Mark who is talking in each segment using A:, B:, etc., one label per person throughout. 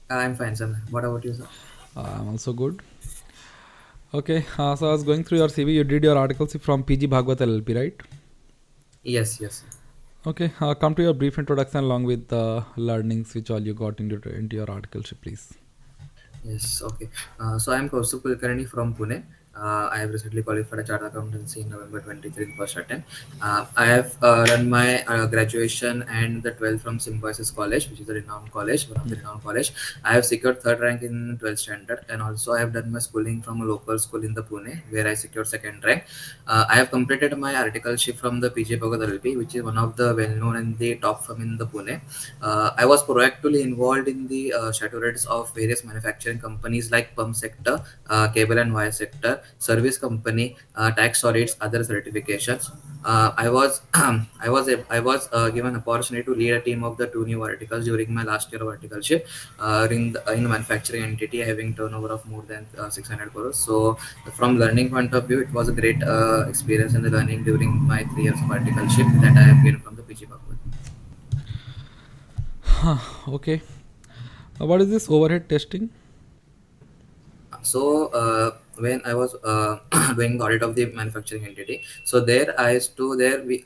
A: I'm fine, sir. What about you, sir?
B: I'm also good. Okay, so I was going through your CV. You did your articles from PG Bhagwat LLP, right?
A: Yes, yes.
B: Okay, come to your brief introduction along with the learnings which all you got into your articleship, please.
A: Yes, okay. So I'm Kaustubh Kulkarni from Pune. I have recently qualified a chartered accountancy in November 23 first attempt. I have done my graduation and the 12th from Symbiosis College, which is a renowned college, one of the renowned college. I have secured third rank in 12th standard, and also I have done my schooling from a local school in the Pune, where I secured second rank. I have completed my articleship from the PJ Bhagat LLP, which is one of the well-known and the top firm in the Pune. I was proactively involved in the shadow rates of various manufacturing companies like pump sector, cable and wire sector, service company, tax audits, other certifications. I was given opportunity to lead a team of the two new verticals during my last year of verticalship in the manufacturing entity having turnover of more than 600 crores. So from learning point of view, it was a great experience in the learning during my 3 years of verticalship that I have gained from the PG Bhagwat.
B: Okay, what is this overhead testing?
A: So when I was doing the audit of the manufacturing entity, so there I used to there we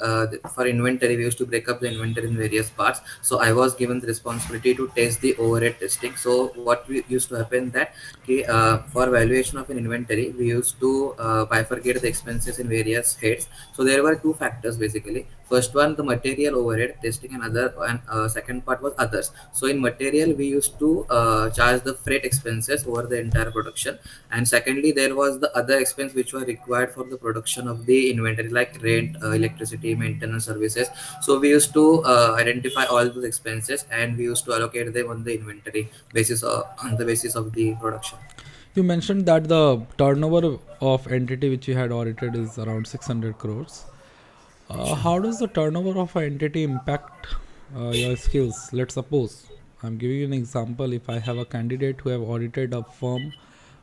A: for inventory we used to break up the inventory in various parts. So I was given the responsibility to test the overhead testing. So what we used to happen that okay, for valuation of an inventory we used to bifurcate the expenses in various heads. So there were two factors basically. First one, the material overhead testing, and other and second part was others. So in material we used to charge the freight expenses over the entire production, and secondly there was the other expense which were required for the production of the inventory like rent, electricity, maintenance services. So we used to identify all those expenses and we used to allocate them on the inventory basis on the basis of the production.
B: You mentioned that the turnover of entity which you had audited is around 600 crores. How does the turnover of an entity impact your skills? Let's suppose I'm giving you an example. If I have a candidate who have audited a firm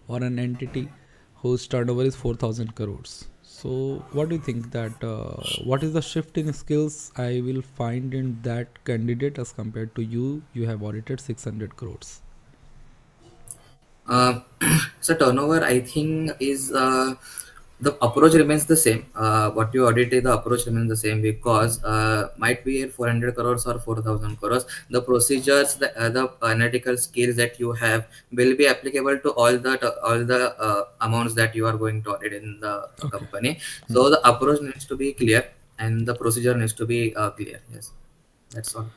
B: or an entity whose turnover is 4,000 crores. So, what do you think that what is the shift in skills I will find in that candidate as compared to you? You have audited 600 crores.
A: uh, so turnover I think is the approach remains the same. What you audited, the approach remains the same because might be 400 crores or 4,000 crores. The procedures, the analytical skills that you have will be applicable to all the amounts that you are going to audit in the
B: Okay.
A: company.
B: Hmm.
A: So the approach needs to be clear and the procedure needs to be clear. Yes, that's all.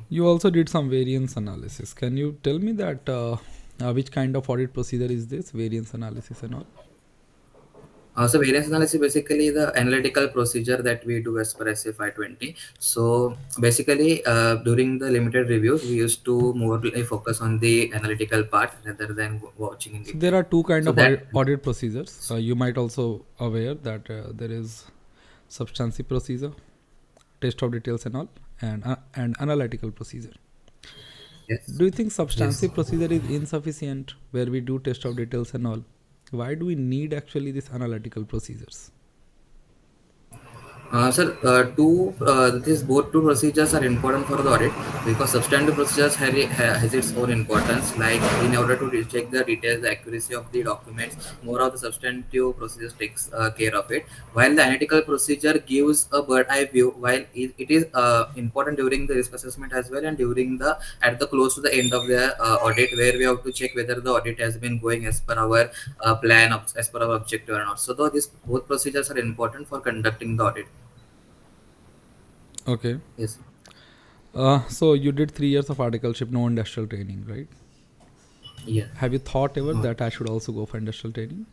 B: You also did some variance analysis. Can you tell me that which kind of audit procedure is this? Variance analysis and all.
A: So variance analysis basically the analytical procedure that we do as per SA 520. So basically, during the limited reviews, we used to more focus on the analytical part rather than watching in
B: So there
A: detail.
B: are two kind
A: So
B: of
A: that
B: audit procedures. You might also aware that there is substantive procedure, test of details and all, and analytical procedure.
A: yes,
B: Do you think
A: yes.
B: substantive procedure is insufficient where we do test of details and all? Why do we need actually these analytical procedures?
A: Sir, these both two procedures are important for the audit because substantive procedures has its own importance. Like in order to check the details, the accuracy of the documents, more of the substantive procedures takes care of it. While the analytical procedure gives a bird eye view, while it is important during the risk assessment as well and during the at the close to the end of the audit where we have to check whether the audit has been going as per our plan, as per our objective or not. So though these both procedures are important for conducting the audit.
B: Okay.
A: Yes.
B: So you did 3 years of articleship, no industrial training, right?
A: Yeah.
B: Have you thought ever
A: Uh,
B: that I should also go for industrial training?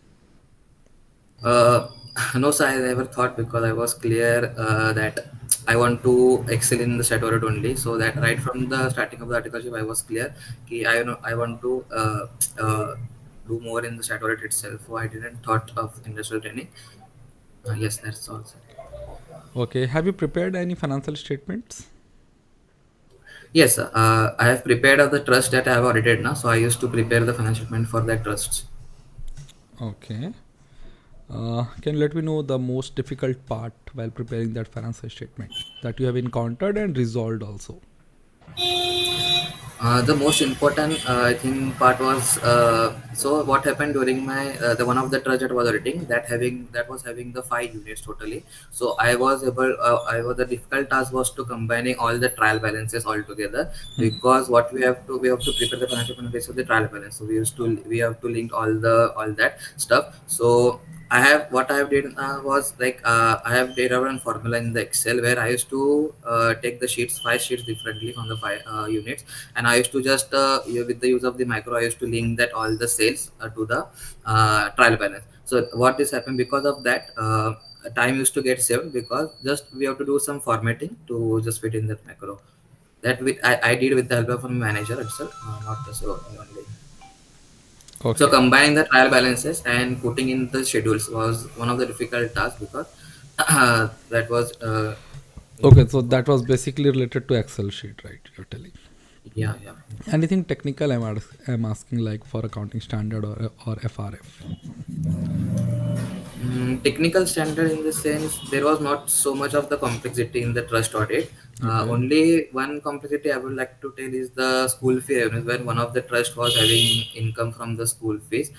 A: uh, no, sir, I never thought because I was clear that I want to excel in the Shadowred only. So that right from the starting of the articleship, I was clear. I know I want to do more in the Shadowred itself. So I didn't thought of industrial training. Yes, that's all, sir.
B: Okay. Have you prepared any financial statements?
A: Yes, sir. I have prepared of the trust that I have audited now. So I used to prepare the financial statement for that trust.
B: Okay. Can you let me know the most difficult part while preparing that financial statement that you have encountered and resolved also?
A: The most important, I think, part was so what happened during my the one of the trust that was auditing that was having the 5 units totally. So I was the difficult task was to combining all the trial balances all together,
B: Hmm.
A: because what we have to prepare the financial plan based on the trial balance. So we have to link all that stuff. So I have did was like I have data one formula in the Excel where I used to take the sheets 5 sheets differently from the 5 units, and I used to just with the use of the micro I used to link that all the sales to the trial balance. So what this happened because of that, time used to get saved because just we have to do some formatting to just fit in that macro. I did with the help of a manager itself, not the so only. So
B: Okay.
A: combining the trial balances and putting in the schedules was one of the difficult tasks because that was
B: Okay, so
A: for
B: that was basically related to Excel sheet, right? You're telling.
A: yeah, yeah.
B: Anything technical I'm asking like for accounting standard or FRF.
A: Technical standard in the sense there was not so much of the complexity in the trust audit.
B: Okay.
A: Only one complexity I would like to tell is the school fee revenues, where one of the trust was having income from the school fees,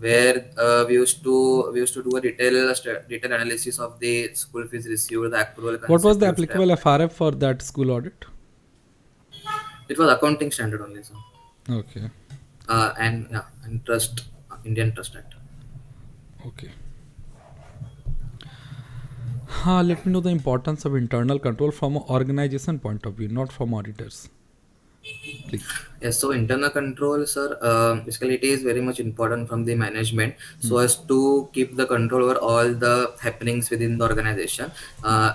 A: where we used to do a detailed analysis of the school fees received, the accrual
B: What was
A: concept
B: the
A: used to
B: applicable
A: happen.
B: FRF for that school audit?
A: It was accounting standard only, so
B: Okay.
A: and yeah, and trust Indian Trust Act.
B: Okay. Let me know the importance of internal control from an organization point of view, not from auditors, please.
A: Yes, so internal control, sir, basically it is very much important from the management
B: Hmm.
A: so as to keep the control over all the happenings within the organization.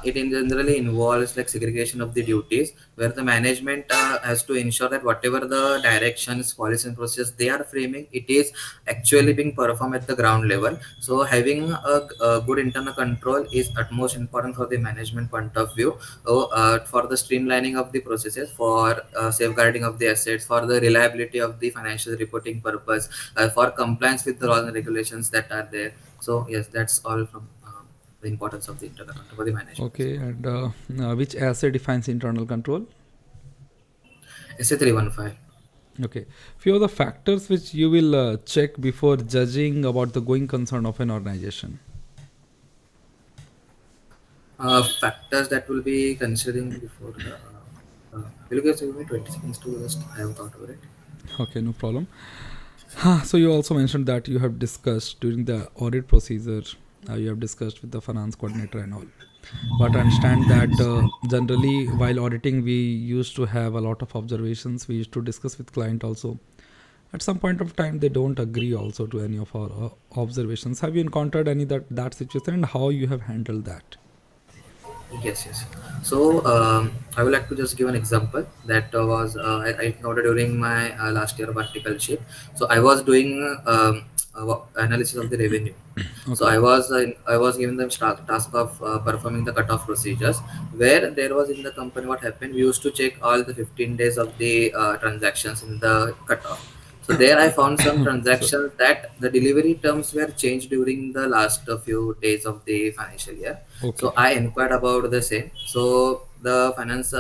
A: It in generally involves like segregation of the duties, where the management has to ensure that whatever the directions, policy and process they are framing, it is actually being performed at the ground level. So having a good internal control is utmost important for the management point of view. So, for the streamlining of the processes, for safeguarding of the assets, for the reliability of the financial reporting purpose, for compliance with the laws and regulations that are there. So, yes, that's all from the importance of the internal control for the management.
B: Okay, and which assay defines internal control?
A: SA 315.
B: Okay, few of the factors which you will check before judging about the going concern of an organization.
A: Factors that will be considering before the. Will you guys give me 20 seconds to just have thought over it?
B: Okay, no problem. So you also mentioned that you have discussed during the audit procedure, you have discussed with the finance coordinator and all. But I understand that generally while auditing, we used to have a lot of observations. We used to discuss with client also. At some point of time, they don't agree also to any of our observations. Have you encountered any that situation, and how you have handled that?
A: Yes, yes. So I would like to just give an example that was I encountered during my last year of articleship. So I was doing analysis of the revenue. So
B: Okay.
A: I was given the task of performing the cutoff procedures, where there was in the company what happened. We used to check all the 15 days of the transactions in the cutoff. So there I found some
B: So
A: transactions that the delivery terms were changed during the last few days of the financial year.
B: okay.
A: So I inquired about the same. So the finance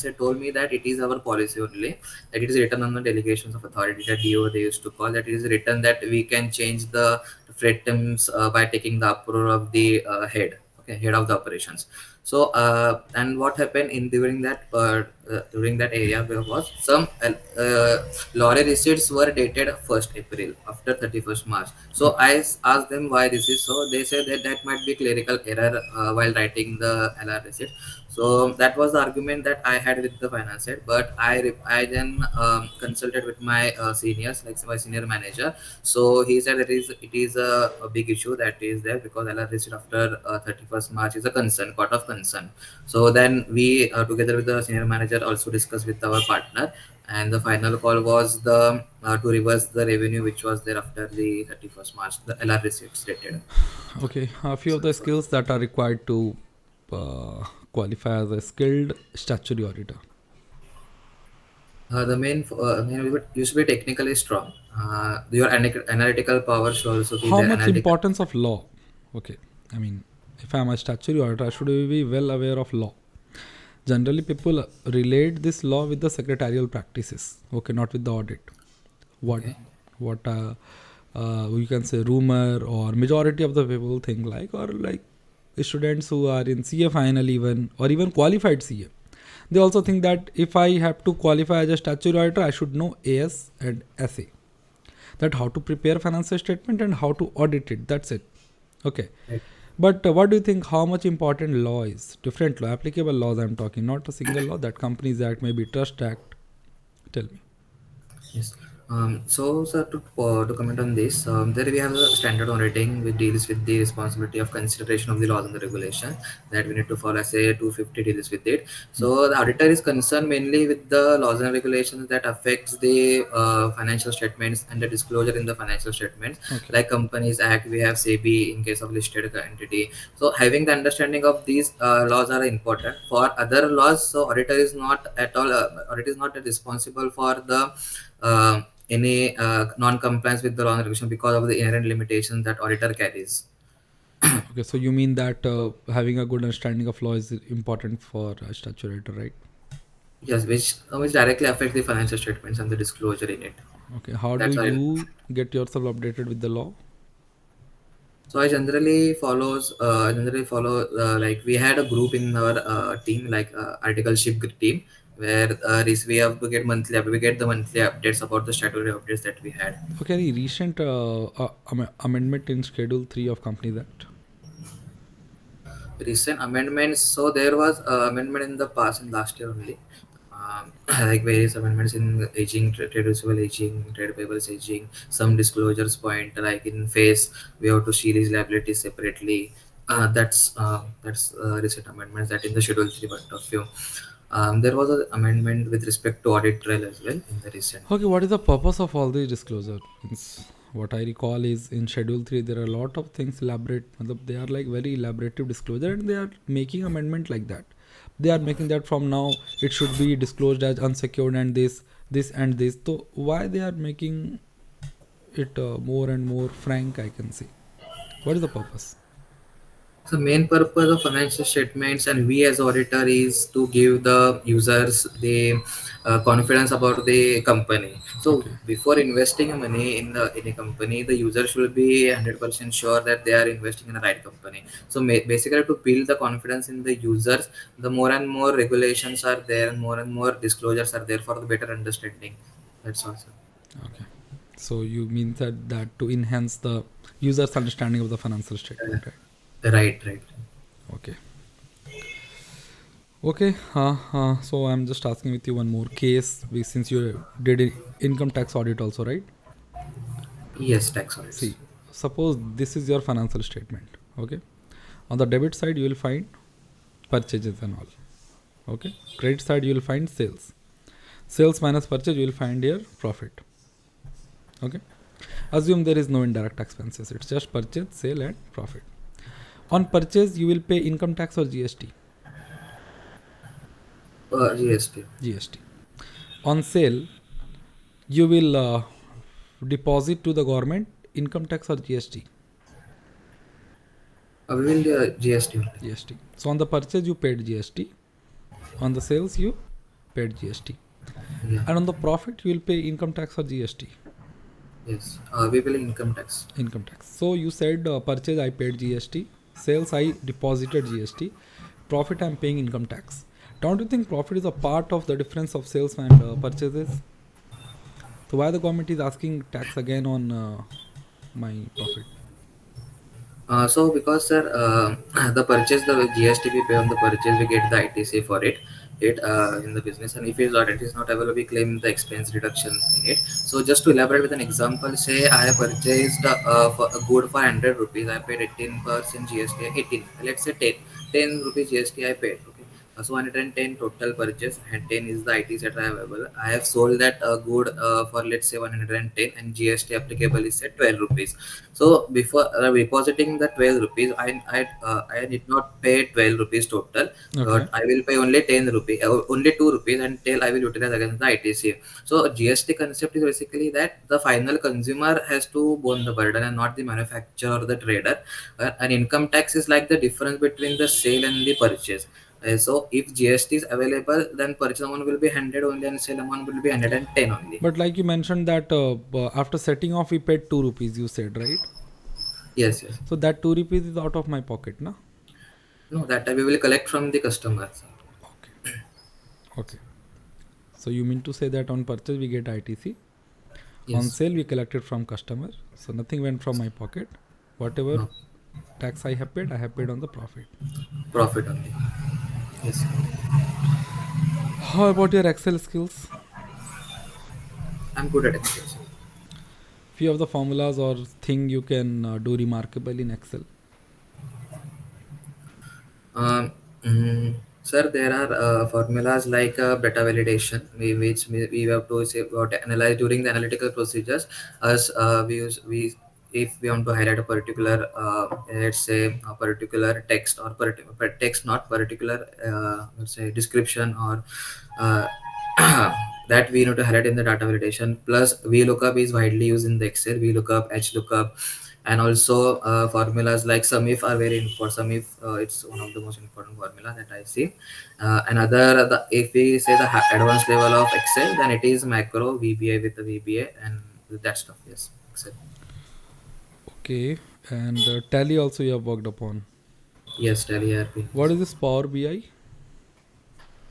A: head told me that it is our policy only, that it is written on the delegations of authority, that DO they used to call, that it is written that we can change the freight terms by taking the approval of the head of the operations. So and what happened in during that area, there was some lorry receipts were dated 1st April after 31st March. So
B: Okay.
A: asked them why this is so. They said that that might be clerical error while writing the LR receipt. So that was the argument that I had with the finance head. But I then consulted with my seniors, like my senior manager. So he said it is a big issue that is there, because LR receipt after 31st March is a concern, part of concern. So then we together with the senior manager also discussed with our partner, and the final call was the to reverse the revenue which was there after the 31st March, the LR receipts stated.
B: Okay. A few of the
A: So,
B: skills that are required to uh, qualify as a skilled statutory auditor.
A: main you should be technically strong. Your analytical power should also be
B: How
A: there.
B: much
A: Analytical.
B: importance of law? Okay. I mean, if I'm a statutory auditor, I should be well aware of law. Generally, people relate this law with the secretarial practices. Okay, not with the audit. What,
A: Okay.
B: we can say rumor or majority of the people think like, or like students who are in CA final even, or even qualified CA. They also think that if I have to qualify as a statutory auditor, I should know AS and SA. That how to prepare financial statement and how to audit it. That's it. Okay.
A: Right.
B: But what do you think? How much important law is? Different law, applicable laws. I'm talking, not a single law. That Companies Act, maybe Trust Act. Tell me.
A: Yes. So, sir, to comment on this, there we have a standard auditing which deals with the responsibility of consideration of the laws and the regulations that we need to follow. Say 250 deals with it.
B: Hmm.
A: So the auditor is concerned mainly with the laws and regulations that affects the financial statements and the disclosure in the financial statements.
B: Okay.
A: Like Companies Act, we have SEBI in case of listed entity. So having the understanding of these laws are important. For other laws, so auditor is not at all. Auditor is not responsible for the any non-compliance with the law and regulation because of the inherent limitations that auditor carries.
B: Okay. So you mean that having a good understanding of law is important for a statutory auditor, right?
A: Yes, which directly affect the financial statements and the disclosure in it.
B: Okay. How do
A: That's why.
B: you get yourself updated with the law?
A: So I generally follow like we had a group in our team like articleship team where we have to get we get the monthly updates about the statutory updates that we had.
B: Okay. Any recent amendment in Schedule 3 of Companies Act?
A: Recent amendments. So there was amendment in the past in last year only. Like various amendments in aging, trade receivable aging, trade payables aging, some disclosures point like in face we have to see these liabilities separately. That's recent amendments that in the schedule 3 point of view. There was an amendment with respect to audit trail as well in the recent.
B: Okay, what is the purpose of all these disclosure? Means, what I recall is in Schedule 3 there are a lot of things elaborate. They are like very elaborative disclosure, and they are making amendment like that. They are making that from now it should be disclosed as unsecured and this and this. So why they are making it more and more frank? I can see. What is the purpose?
A: The main purpose of financial statements and we as auditor is to give the users the confidence about the company. So
B: Okay.
A: before investing money in a company, the user should be 100% sure that they are investing in the right company. So basically, to build the confidence in the users, the more and more regulations are there, and more disclosures are there for the better understanding. That's awesome.
B: Okay. So you mean that to enhance the user's understanding of the financial
A: Uh,
B: statement, right?
A: right.
B: Okay. Okay, so I'm just asking with you one more case since you did income tax audit also, right?
A: Yes, tax audits.
B: See, suppose this is your financial statement. Okay, on the debit side you will find purchases and all. Okay, credit side you will find sales. Sales minus purchase you will find your profit. Okay, assume there is no indirect expenses. It's just purchase, sale, and profit. On purchase you will pay income tax or GST.
A: GST.
B: GST. On sale you will deposit to the government income tax or GST.
A: We will GST only.
B: GST. So on the purchase you paid GST, on the sales you paid GST,
A: Yeah.
B: and on the profit you will pay income tax or GST.
A: Yes, we will income tax.
B: Income tax. So you said purchase I paid GST, sales I deposited GST, profit I am paying income tax. Don't you think profit is a part of the difference of sales and purchases? So why the government is asking tax again on my profit?
A: So because sir, the purchase, the GST we pay on the purchase, we get the ITC for it. It in the business, and if it is not available, we claim the expense reduction in it. So just to elaborate with an example, say I have purchased for a good for 100 rupees, I paid 18% GST. 18, let's say 10 rupees GST I paid. Okay. So 110 total purchase and 10 is the ITC that I have available. I have sold that good for let's say 110 and GST applicable is at 12 rupees. So before depositing the 12 rupees, I did not pay 12 rupees total.
B: Okay.
A: I will pay only 10 rupees, only 2 rupees until I will utilize against the ITC. So GST concept is basically that the final consumer has to bear the burden and not the manufacturer or the trader. An income tax is like the difference between the sale and the purchase. So if GST is available, then purchase amount will be 100 only and sale amount will be 110 only.
B: But like you mentioned that after setting off, we paid 2 rupees, you said, right?
A: Yes, yes.
B: So that 2 rupees is out of my pocket, na?
A: No, that we will collect from the customer.
B: Okay. Okay. So you mean to say that on purchase we get ITC, on
A: Yes.
B: sale we collected from customer. So nothing went from my pocket. Whatever
A: No,
B: tax I have paid on the profit.
A: profit only. Yes.
B: How about your Excel skills?
A: I'm good at Excel.
B: Few of the formulas or thing you can do remarkable in Excel.
A: Um, Sir, there are formulas like beta validation, we have to say what analyze during the analytical procedures. As we use we if we want to highlight a particular, let's say a particular text or text, not particular, let's say description or uh, that we need to highlight in the data validation. Plus, VLOOKUP is widely used in the Excel. VLOOKUP, HLOOKUP, and also formulas like SUMIF are very important. SUMIF, it's one of the most important formula that I see. Another, if we say the advanced level of Excel, then it is macro VBA with the VBA and that stuff. Yes, Excel.
B: Okay. And Tally also you have worked upon.
A: Yes, Tally ERP.
B: What is this Power BI?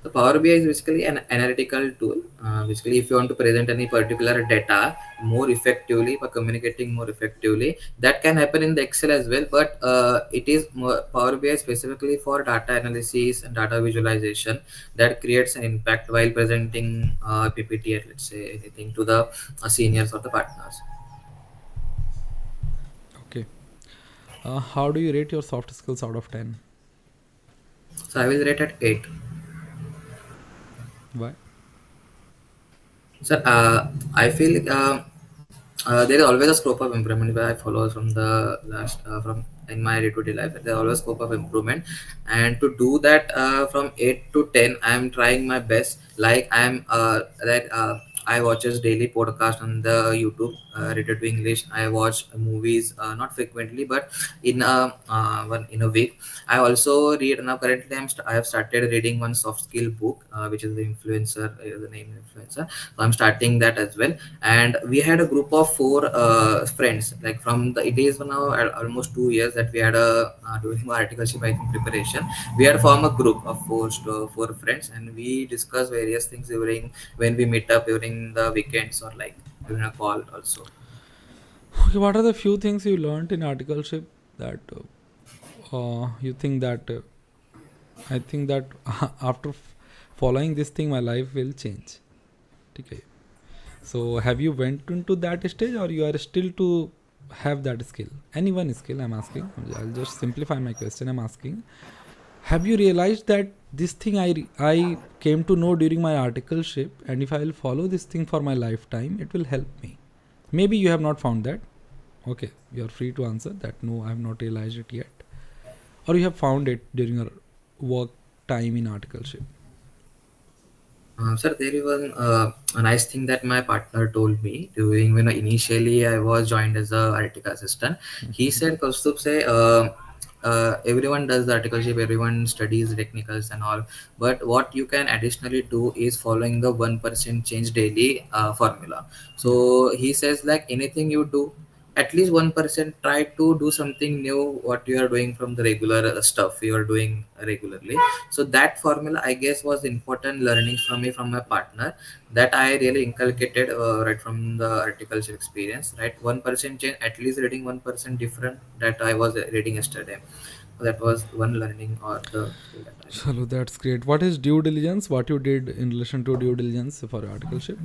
A: The Power BI is basically an analytical tool. Basically, if you want to present any particular data more effectively, by communicating more effectively, that can happen in the Excel as well. But it is more Power BI specifically for data analysis and data visualization that creates an impact while presenting PPT, at let's say anything to the seniors or the partners.
B: Okay. How do you rate your soft skills out of 10?
A: So I will rate at 8.
B: Why?
A: Sir, I feel there is always a scope of improvement where I follow from the last from in my day-to-day life. There is always scope of improvement, and to do that from 8 to 10, I am trying my best. Like I watches daily podcast on the YouTube related to English. I watch movies not frequently, but in a week. I also read now. Currently, I have started reading one soft skill book, which is the influencer, the name influencer. So I'm starting that as well. And we had a group of four friends, like from the it is now almost 2 years that we had a doing articleship writing preparation. We had formed a group of four friends, and we discuss various things during when we meet up during the weekends or like during a call also.
B: Okay, what are the few things you learned in articleship that you think that I think that after following this thing, my life will change. Okay. So have you went into that stage or you are still to have that skill? Any one skill I'm asking. I'll just simplify my question. I'm asking, have you realized that this thing I came to know during my articleship, and if I will follow this thing for my lifetime, it will help me? Maybe you have not found that. Okay, you are free to answer that. No, I have not realized it yet. Or you have found it during your work time in articleship.
A: Sir, there is a nice thing that my partner told me during when initially I was joined as a article assistant. He said, Kaustubh, say, everyone does the articleship, everyone studies technicals and all, but what you can additionally do is following the 1% change daily formula.
B: Yeah.
A: So he says, like anything you do, at least 1% try to do something new what you are doing from the regular stuff you are doing regularly. So that formula, I guess, was important learning from me from my partner that I really inculcated right from the articles experience. Right, 1% change, at least reading 1% different that I was reading yesterday. That was one learning or the skill that I learned.
B: Chalo, that's great. What is due diligence? What you did in relation to due diligence for articleship?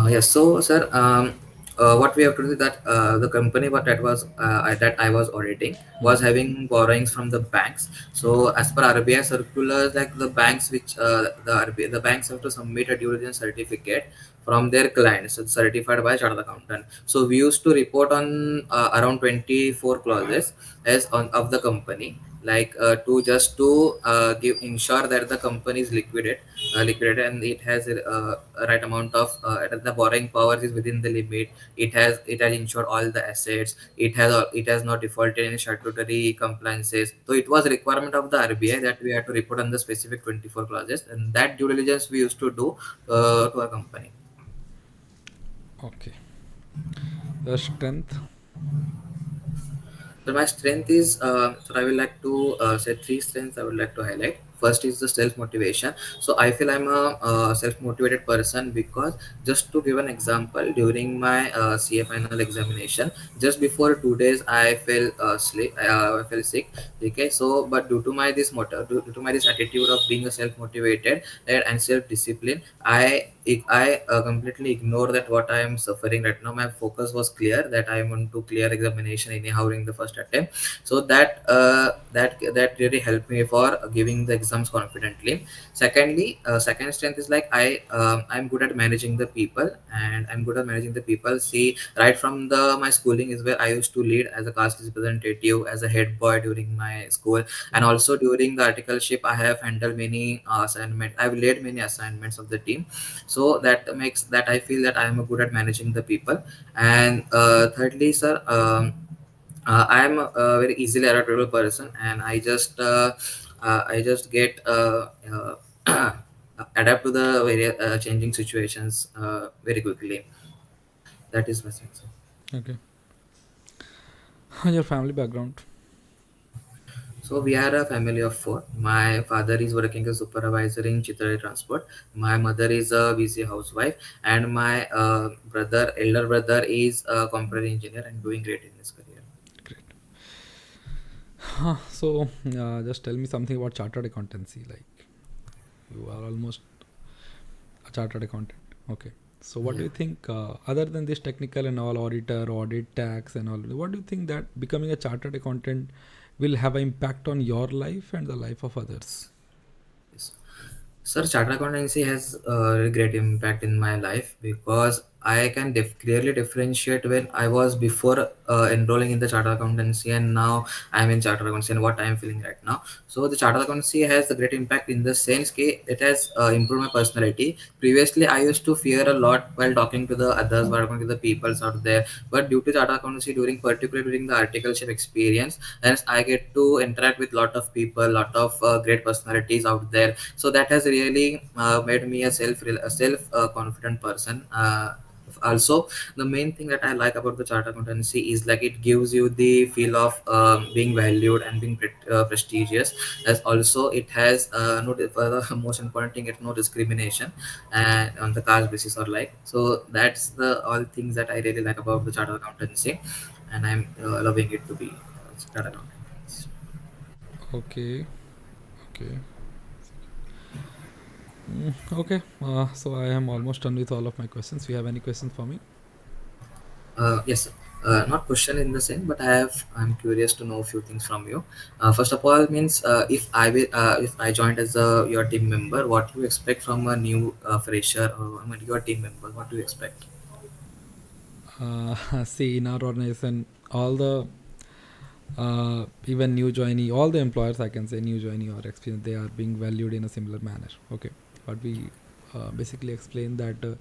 A: Yes. So, sir, what we have to do is that the company that I was auditing was
B: Hmm.
A: having borrowings from the banks. So, as per RBI circulars, like the banks which the banks have to submit a due diligence certificate from their clients, so certified by chartered accountant. So, we used to report on around 24 clauses as on of the company. like to just to give ensure that the company is liquidated, and it has a right amount of the borrowing power is within the limit. It has insured all the assets. It has not defaulted any statutory compliances. So it was a requirement of the RBI that we had to report on the specific 24 clauses, and that due diligence we used to do to a company.
B: Okay. The strength.
A: So my strength is, so I would like to say three strengths I would like to highlight. First is the self motivation. So I feel I'm a self motivated person because, just to give an example, during my CA final examination, just before 2 days I fell I fell sick. Okay, so but due to my this attitude of being a self motivated and self discipline, I completely ignore that what I am suffering right now. My focus was clear that I want to clear examination anyhow in the first attempt. So that really helped me for giving the exams confidently. Secondly, second strength is like I'm good at managing the people, and I'm good at managing the people. See, right from the my schooling is where I used to lead as a class representative, as a head boy during my school, and also during the articleship I have handled many assignments. I've led many assignments of the team. So that makes that I feel that I am good at managing the people. And thirdly, sir, I am a very easily adaptable person, and I just get adapt to the very changing situations very quickly. That is my sense.
B: Okay. Your family background.
A: So we are a family of four. My father is working as supervisor in Chitra Transport. My mother is a busy housewife, and my elder brother, is a computer engineer and doing great in his career.
B: Great. So, just tell me something about chartered accountancy. Like, you are almost a chartered accountant. Okay. So, what do
A: Yeah.
B: you think, other than this technical and all, auditor, audit, tax, and all, what do you think that becoming a chartered accountant will have an impact on your life and the life of others?
A: Yes. Sir, chartered accountancy has a great impact in my life because I can clearly differentiate when I was before enrolling in the chartered accountancy, and now I'm in chartered accountancy and what I'm feeling right now. So the chartered accountancy has a great impact in the sense that it has improved my personality. Previously, I used to fear a lot while talking to the others, while talking to the peoples out there. But due to chartered accountancy, particularly during the articleship experience, hence I get to interact with lot of people, lot of great personalities out there. So that has really made me a self confident person. Also, the main thing that I like about the chartered accountancy is like it gives you the feel of being valued and being prestigious. As also it has no the most important thing, it's no discrimination and on the caste basis or like. So that's the all things that I really like about the chartered accountancy, and I'm loving it to be chartered accountant.
B: Okay. Okay. Okay. So, I am almost done with all of my questions. You have any questions for me?
A: Yes, not question in the same, but I'm curious to know a few things from you. First of all, means if I joined as your team member, what do you expect from a new fresher, or I mean, your team member? What do you expect?
B: See, in our organization, all the even new joinee, all the employers, I can say, new joinee or experience, they are being valued in a similar manner. Okay, but we basically explain that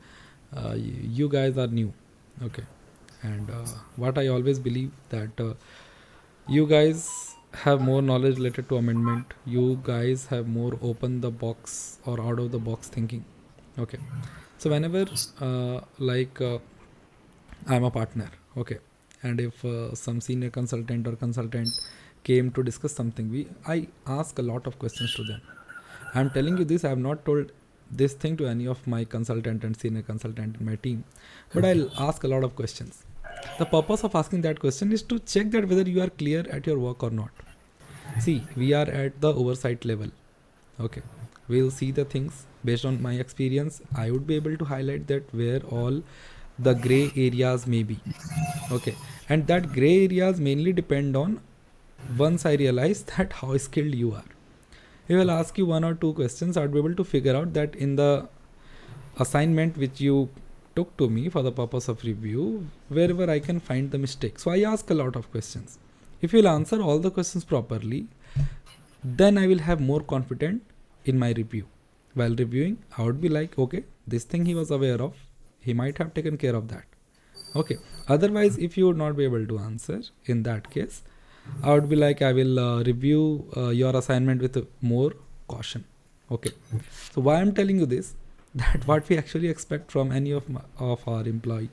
B: you guys are new. Okay, and what I always believe that you guys have more knowledge related to amendment. You guys have more open the box or out of the box thinking. Okay, so whenever I'm a partner, okay, and if some senior consultant or consultant came to discuss something, I ask a lot of questions to them. I'm telling you this. I have not told this thing to any of my consultant and senior consultant in my team, but I'll ask a lot of questions. The purpose of asking that question is to check that whether you are clear at your work or not. See, we are at the oversight level. Okay, we'll see the things based on my experience. I would be able to highlight that where all the gray areas may be. Okay, and that gray areas mainly depend on, once I realize that how skilled you are. If I'll ask you one or two questions, I'd be able to figure out that in the assignment which you took to me for the purpose of review, wherever I can find the mistake. So I ask a lot of questions. If you'll answer all the questions properly, then I will have more confidence in my review. While reviewing, I would be like, okay, this thing he was aware of, he might have taken care of that. Okay. Otherwise, if you would not be able to answer, in that case, I would be like, I will review your assignment with more caution. Okay. So why I'm telling you this, that what we actually expect from any of our employee,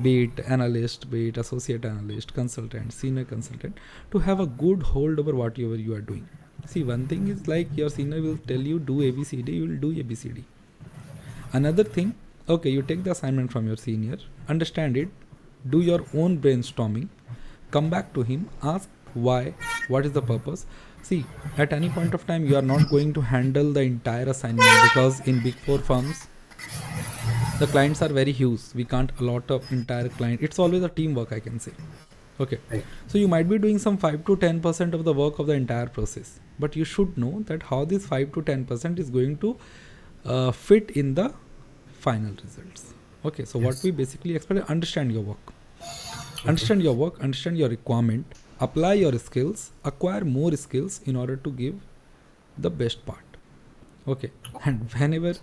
B: be it analyst, be it associate analyst, consultant, senior consultant, to have a good hold over whatever you are doing. See, one thing is like your senior will tell you do ABCD, you will do ABCD. Another thing, okay, you take the assignment from your senior, understand it, do your own brainstorming, come back to him, ask why, what is the purpose. See, at any point of time, you are not going to handle the entire assignment, because in big four firms, the clients are very huge. We can't allot of entire client. It's always a teamwork, I can say. Okay.
A: Right.
B: So you might be doing some 5 to 10% of the work of the entire process, but you should know that how this 5 to 10% is going to fit in the final results. Okay. So what
A: Yes.
B: we basically expect, understand your work. Understand your work, understand your requirement, apply your skills, acquire more skills in order to give the best part. Okay. And whenever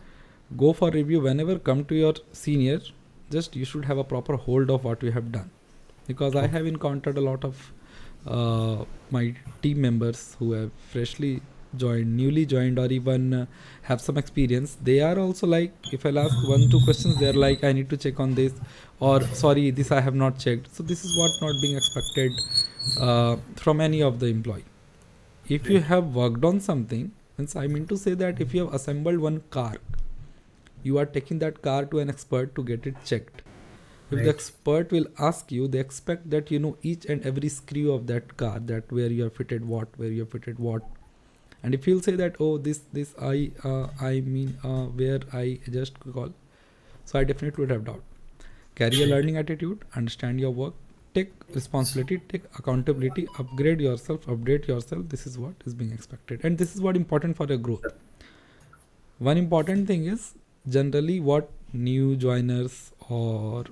B: go for review, whenever come to your senior, just you should have a proper hold of what you have done. Because I have encountered a lot of my team members who have freshly joined, newly joined, or even have some experience. They are also like, if I'll ask 1-2 questions, they're like, I need to check on this, or sorry, this I have not checked. So this is what not being expected from any of the employee. If you have worked on something, means I mean to say that if you have assembled one car, you are taking that car to an expert to get it checked. If the
A: Right.
B: expert will ask you, they expect that you know each and every screw of that car, that where you have fitted what, where you have fitted what. And if you'll say that, oh, this I mean where I just call, so I definitely would have doubt. Carry a learning attitude, understand your work, take responsibility, take accountability, upgrade yourself, update yourself. This is what is being expected, and this is what important for your growth. One important thing is generally what new joiners, or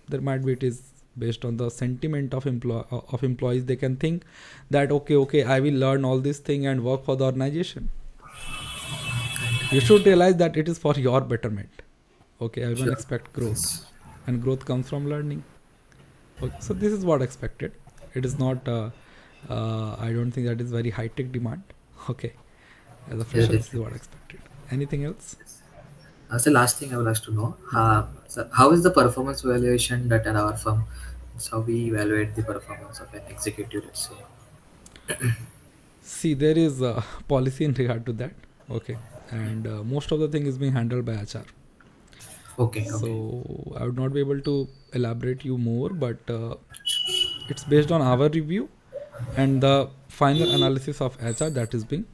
B: there might be, it is based on the sentiment of employees, they can think that okay, I will learn all this thing and work for the organization. You should realize that it is for your betterment. Okay, everyone
A: Sure.
B: expect growth,
A: Yes.
B: and growth comes from learning. Okay, so this is what expected. It is not I don't think that is very high tech demand. Okay, as a
A: Yes,
B: fresher, this is
A: definitely.
B: what expected. Anything else?
A: So last thing I would like to know, so how is the performance evaluation done at our firm? So how we evaluate the performance of an executive, let's say.
B: See, there is a policy in regard to that. Okay, and most of the thing is being handled by HR.
A: Okay, okay.
B: So I would not be able to elaborate you more, but it's based on our review and the final analysis of HR that is being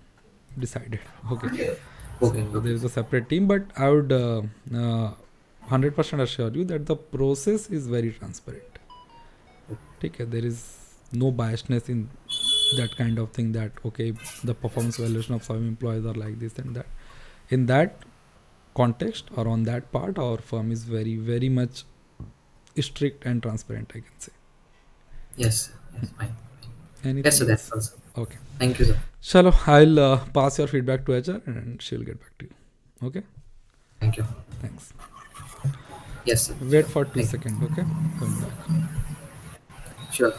B: decided. Okay,
A: Okay,
B: so there
A: okay.
B: is a separate team, but I would 100% assure you that the process is very transparent. Okay, there is no biasness in that kind of thing, that okay, the performance evaluation of some employees are like this and that. In that context, or on that part, our firm is very, very much strict and transparent, I can say.
A: Yes, yes, fine. Yes,
B: Anything
A: so that's
B: else?
A: also.
B: Okay.
A: Thank you, sir.
B: Chalo, I'll pass your feedback to HR and she'll get back to you. Okay.
A: Thank you.
B: Thanks.
A: Yes, sir.
B: Wait
A: Sure.
B: for 2
A: Thank you.
B: seconds. Okay. Coming back.
A: Sure.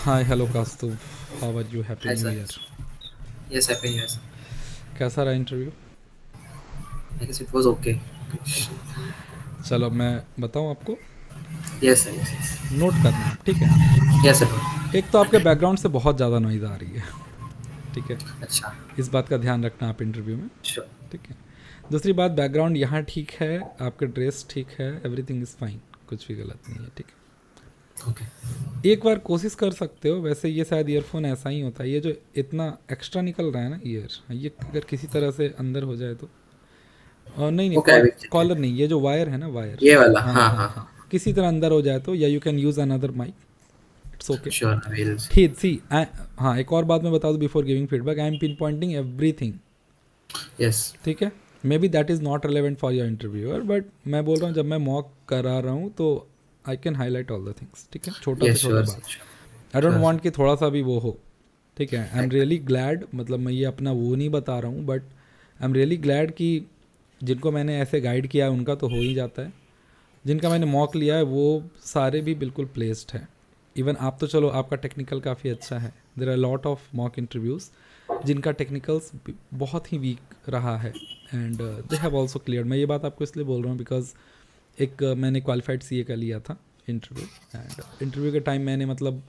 B: Hi, hello Kaustubh. How are you? Happy
A: Hi,
B: New
A: sir.
B: Year.
A: Yes, happy New Year, sir.
B: कैसा रहा interview?
A: I guess it was okay.
B: चलो मैं बताऊं आपको,
A: Yes, sir. Yes, yes.
B: Note करना आप, ठीक है?
A: Yes, sir.
B: एक तो आपके बैकग्राउंड से बहुत ज़्यादा नॉइज़ आ रही है, ठीक है?
A: अच्छा.
B: इस बात का ध्यान रखना आप इंटरव्यू में,
A: Sure.
B: ठीक है? दूसरी बात, बैकग्राउंड यहाँ ठीक है, आपका ड्रेस ठीक है, एवरीथिंग इज़ फाइन, कुछ भी गलत नहीं है, ठीक है?
A: Okay.
B: एक बार कोशिश कर सकते हो, वैसे ये शायद ईयरफोन ऐसा ही होता है, ये जो इतना एक्स्ट्रा निकल रहा है ना ईयर, ये अगर किसी तरह से अंदर हो जाए तो नहीं नहीं,
A: Okay, I will check it.
B: Collar नहीं, ये जो वायर है ना, वायर,
A: ये वाला.
B: हाँ
A: हाँ,
B: हाँ
A: हाँ,
B: हाँ,
A: हाँ.
B: किसी तरह अंदर हो जाए तो, या you can use another mic, it's okay.
A: Sure, I will.
B: ठीक, सी हाँ, एक और बात मैं बता दूँ before giving feedback, I am pinpointing everything,
A: Yes.
B: ठीक है? May be that is not relevant for your interviewer, but मैं बोल रहा हूँ जब मैं मॉक करा रहा हूँ तो I can highlight all the things, ठीक है, छोटा से
A: Yes,
B: छोटा
A: sure,
B: बात.
A: sure.
B: I don't
A: Sure,
B: want
A: sure.
B: कि थोड़ा सा भी वो हो, ठीक है. I am
A: Right.
B: Really glad, मतलब मैं ये अपना वो नहीं बता रहा हूँ, but I am really glad कि जिनको मैंने ऐसे गाइड किया है उनका तो हो ही जाता है, जिनका मैंने मॉक लिया है वो सारे भी बिल्कुल प्लेस्ड है. इवन आप तो चलो आपका टेक्निकल काफ़ी अच्छा है, there are lot of mock interviews जिनका टेक्निकल्स बहुत ही वीक रहा है and they have also clear. मैं ये बात आपको इसलिए बोल रहा हूँ बिकॉज एक मैंने क्वालिफाइड सीए का लिया था इंटरव्यू, एंड इंटरव्यू के टाइम मैंने मतलब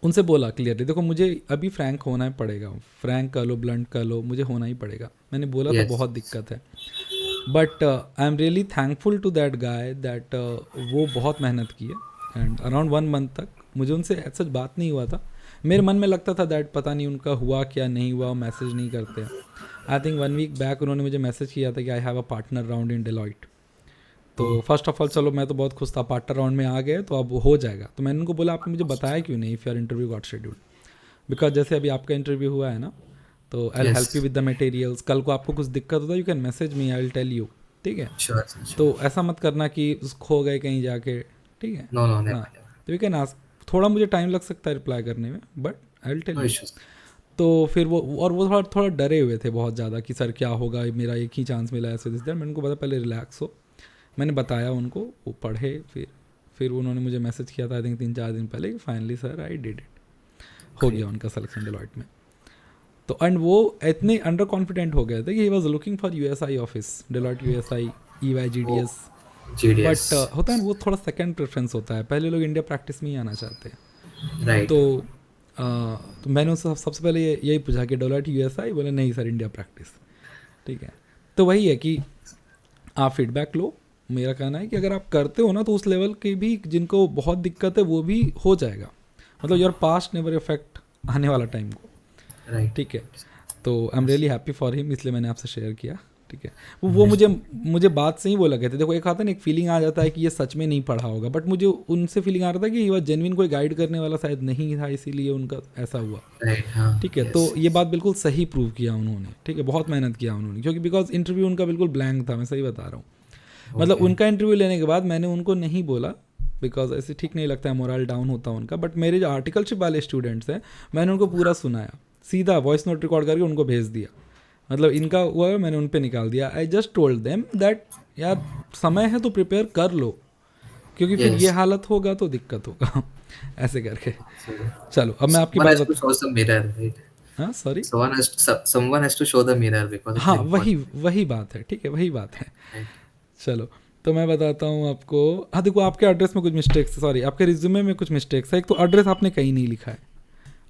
B: उनसे बोला क्लियरली, देखो मुझे अभी फ्रैंक होना ही पड़ेगा, फ्रैंक कर लो ब्लंट कर लो, मुझे होना ही पड़ेगा. मैंने बोला था
A: Yes.
B: बहुत दिक्कत है, but I am really thankful to that guy that वो बहुत मेहनत की है एंड अराउंड 1 मंथ तक मुझे उनसे सच बात नहीं हुआ था. मेरे मन में लगता था दैट पता नहीं उनका हुआ क्या नहीं हुआ, मैसेज नहीं करते. आई थिंक 1 वीक बैक उन्होंने मुझे मैसेज किया था कि आई have a partner round in Deloitte. तो फर्स्ट ऑफ ऑल चलो मैं तो बहुत खुश था, पार्टनर राउंड में आ गए तो अब हो जाएगा. तो मैंने उनको बोला आपने मुझे बताया क्यों नहीं if your interview got scheduled, because जैसे अभी आपका इंटरव्यू हुआ है ना, तो I will
A: Yes.
B: Help you with the materials. कल को आपको कुछ दिक्कत होता है you can message me, I will tell you, ठीक है.
A: Sure, sir, sure.
B: तो ऐसा मत करना कि खो गए कहीं जाके, ठीक है.
A: No, no,
B: हाँ,
A: never, never.
B: तो यू कैन आस्क, थोड़ा मुझे टाइम लग सकता है रिप्लाई करने में but I will tell
A: No
B: you.
A: issues.
B: तो फिर वो और वो थोड़ा थोड़ा डरे हुए थे बहुत ज़्यादा कि सर क्या होगा, मेरा एक ही चांस मिला ऐसे दिस दैट. मैंने उनको बताया पहले रिलैक्स हो, मैंने बताया उनको, वो पढ़े, फिर उन्होंने मुझे मैसेज किया था आई थिंक 3-4 दिन पहले कि finally sir I did it, हो गया उनका सिलेक्शन डेलॉइट में. तो एंड वो इतने अंडर कॉन्फिडेंट हो गए थे कि he was looking for USI office, Deloitte USI, EY GDS.
A: GDS.
B: But होता है ना वो थोड़ा सेकंड प्रेफरेंस होता है, पहले लोग इंडिया प्रैक्टिस में ही आना चाहते हैं.
A: Right.
B: तो मैंने उनसे सबसे पहले यही पूछा कि डेलॉइट यूएसआई, बोले नहीं सर इंडिया प्रैक्टिस, ठीक है. तो वही है कि आप फीडबैक लो. मेरा कहना है कि अगर आप करते हो ना तो उस लेवल के भी जिनको बहुत दिक्कत है वो भी हो जाएगा, मतलब योर पास्ट नेवर इफेक्ट आने वाला टाइम को,
A: Right.
B: ठीक है. तो आई am really happy for him, इसलिए मैंने आपसे शेयर किया, ठीक है. वो मुझे बात से ही वो लगे थे. देखो एक आता है ना, एक फीलिंग आ जाता है कि ये सच में नहीं पढ़ा होगा, बट मुझे उनसे फीलिंग आ रहा था कि वह जेन्युइन कोई गाइड करने वाला शायद नहीं था, इसीलिए उनका ऐसा हुआ,
A: Right. हाँ.
B: ठीक है.
A: Yes.
B: तो ये बात बिल्कुल सही प्रूव किया उन्होंने, ठीक है. बहुत मेहनत किया उन्होंने, क्योंकि बिकॉज इंटरव्यू उनका बिल्कुल ब्लैंक था, मैं सही बता रहा हूँ. मतलब
A: Okay.
B: उनका इंटरव्यू लेने के बाद मैंने उनको नहीं बोला बिकॉज ऐसे ठीक नहीं लगता है, मोरल डाउन होता है उनका. बट मेरे जो आर्टिकलशिप वाले स्टूडेंट्स हैं मैंने उनको पूरा सुनाया, सीधा वॉइस नोट रिकॉर्ड करके उनको भेज दिया. मतलब इनका हुआ मैंने उन पे निकाल दिया. I just told them that यार समय है तो प्रिपेयर कर लो, क्योंकि फिर
A: Yes.
B: ये हालत होगा तो दिक्कत होगा ऐसे करके. चलो अब मैं आपकी
A: One has
B: बात
A: to show some mirror, right?
B: हाँ sorry,
A: Someone has to show the mirror because it's
B: हाँ
A: important.
B: वही बात है, ठीक है, वही बात है.
A: Right.
B: चलो तो मैं बताता हूँ आपको. हाँ देखो आपके एड्रेस में कुछ मिस्टेक्स, सॉरी आपके रिज्यूमे में कुछ मिस्टेक्स है. एक तो एड्रेस आपने कहीं नहीं लिखा है.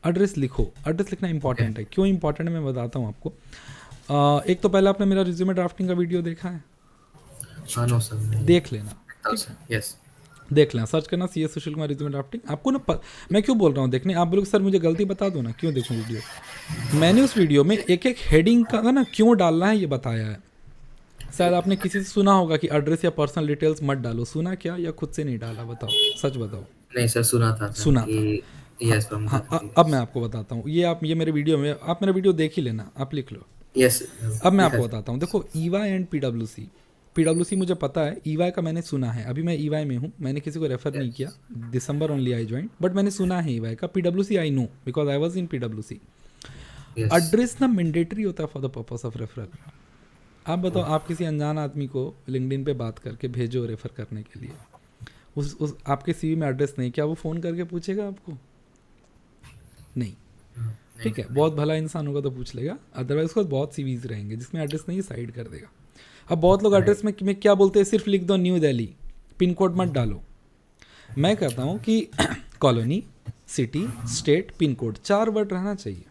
B: एड्रेस लिखो, एड्रेस लिखना इंपॉर्टेंट है. क्यों इंपॉर्टेंट है मैं बताता हूँ आपको. एक तो पहले आपने मेरा रिज्यूमे ड्राफ्टिंग का वीडियो देखा है,
A: No, sir. नहीं.
B: देख लेना,
A: Thousand. Yes.
B: देख लेना, सर्च करना C S Sushil Kumar resume drafting. आपको ना मैं क्यों बोल रहा हूँ देखने, आप बोलोगे सर मुझे गलती बता दो ना, क्यों देखूँ वीडियो. मैंने उस वीडियो में एक एक हेडिंग का ना क्यों डालना है ये बताया है. शायद आपने किसी से सुना होगा कि एड्रेस या पर्सनल डिटेल्स मत डालो, सुना क्या या खुद से नहीं डाला, बताओ सच बताओ.
A: नहीं सर, सुना था सर
B: सुना
A: कि yes from
B: हाँ
A: the
B: अब मैं आपको बताता हूँ. ये मेरे वीडियो में, आप मेरा वीडियो देख ही लेना, आप लिख लो.
A: yes.
B: अब मैं आपको बताता हूँ. देखो ईवाई एंड पीडब्ल्यूसी मुझे पता है, ईवाई का मैंने सुना है. अभी मैं ईवाई में हूँ, मैंने किसी को रेफर नहीं किया, दिसंबर ओनली आई ज्वाइन, बट मैंने सुना है ईवाई का. पीडब्ल्यूसी I know because I was in पीडब्ल्यूसी.
A: Yes.
B: Address ना मैंडेटरी होता है for the purpose of referral. आप बताओ, आप किसी अनजान आदमी को लिंक्डइन पे बात करके भेजो रेफर करने के लिए, उस आपके सीवी में एड्रेस नहीं, क्या वो फ़ोन करके पूछेगा आपको? नहीं, ठीक है. बहुत भला इंसान होगा तो पूछ लेगा, अदरवाइज उसके बहुत सीवीज रहेंगे जिसमें एड्रेस नहीं, साइड कर देगा. अब बहुत लोग एड्रेस में क्या बोलते हैं, सिर्फ लिख दो न्यू दिल्ली, पिन कोड मत डालो. मैं कहता हूँ कि colony, city, state, pin code 4 word रहना चाहिए,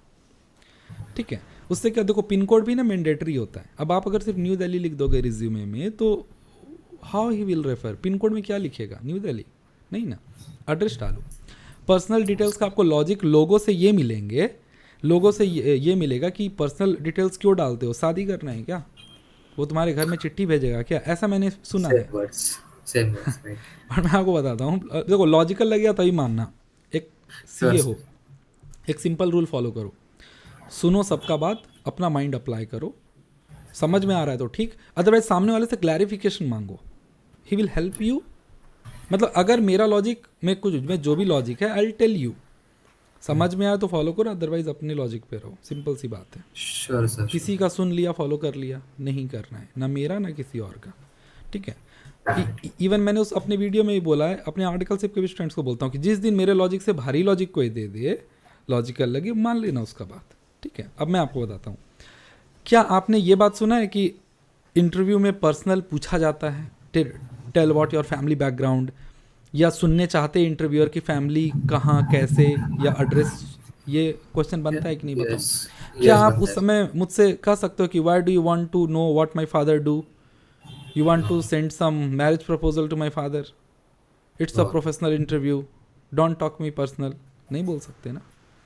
B: ठीक है. उससे क्या, देखो पिन कोड भी ना मैंडेटरी होता है. अब आप अगर सिर्फ न्यू दिल्ली लिख दोगे रिज्यूमे में तो how he will refer. Pin code में क्या लिखेगा, न्यू दिल्ली नहीं ना. एड्रेस डालो. पर्सनल डिटेल्स का आपको लॉजिक लोगों से ये मिलेंगे, लोगों से ये मिलेगा कि पर्सनल डिटेल्स क्यों डालते हो, शादी करना है क्या, वो तुम्हारे घर में चिट्ठी भेजेगा क्या, ऐसा मैंने सुना है.
A: Same words, right.
B: और मैं आपको बताता हूँ, देखो लॉजिकल लगेगा तभी मानना. एक सीए हो, एक सिंपल रूल फॉलो करो, सुनो सबका बात, अपना माइंड अप्लाई करो, समझ में आ रहा है तो ठीक, अदरवाइज सामने वाले से क्लैरिफिकेशन मांगो. ही विल हेल्प यू मतलब अगर मेरा लॉजिक में कुछ में जो भी लॉजिक है आई टेल यू, समझ में आया तो फॉलो करो, अदरवाइज अपने लॉजिक पे रहो, सिंपल सी बात है।
A: श्योर सर,
B: किसी का सुन लिया फॉलो कर लिया, नहीं करना है, ना मेरा ना किसी और का, ठीक है। इवन मैंने उस अपने वीडियो में ही बोला है, अपने आर्टिकलशिप के भी स्टूडेंट्स को बोलता हूँ कि जिस दिन मेरे लॉजिक से भारी लॉजिक कोई दे दे, लॉजिकल लगे, मान लेना उसका बात, ठीक है। अब मैं आपको बताता हूँ, क्या आपने ये बात सुना है कि इंटरव्यू में पर्सनल पूछा जाता है, tell what your family background, या सुनने चाहते इंटरव्यूअर की फैमिली कहाँ कैसे या एड्रेस, ये क्वेश्चन बनता है कि नहीं बताओ।
A: यस,
B: क्या
A: यस
B: आप
A: बनता
B: उस
A: है।
B: समय मुझसे कह सकते हो कि why do you want to know what my father do, you want to send some marriage proposal to my father, it's a
A: no,
B: professional interview, don't talk me personal, नहीं बोल सकते ना।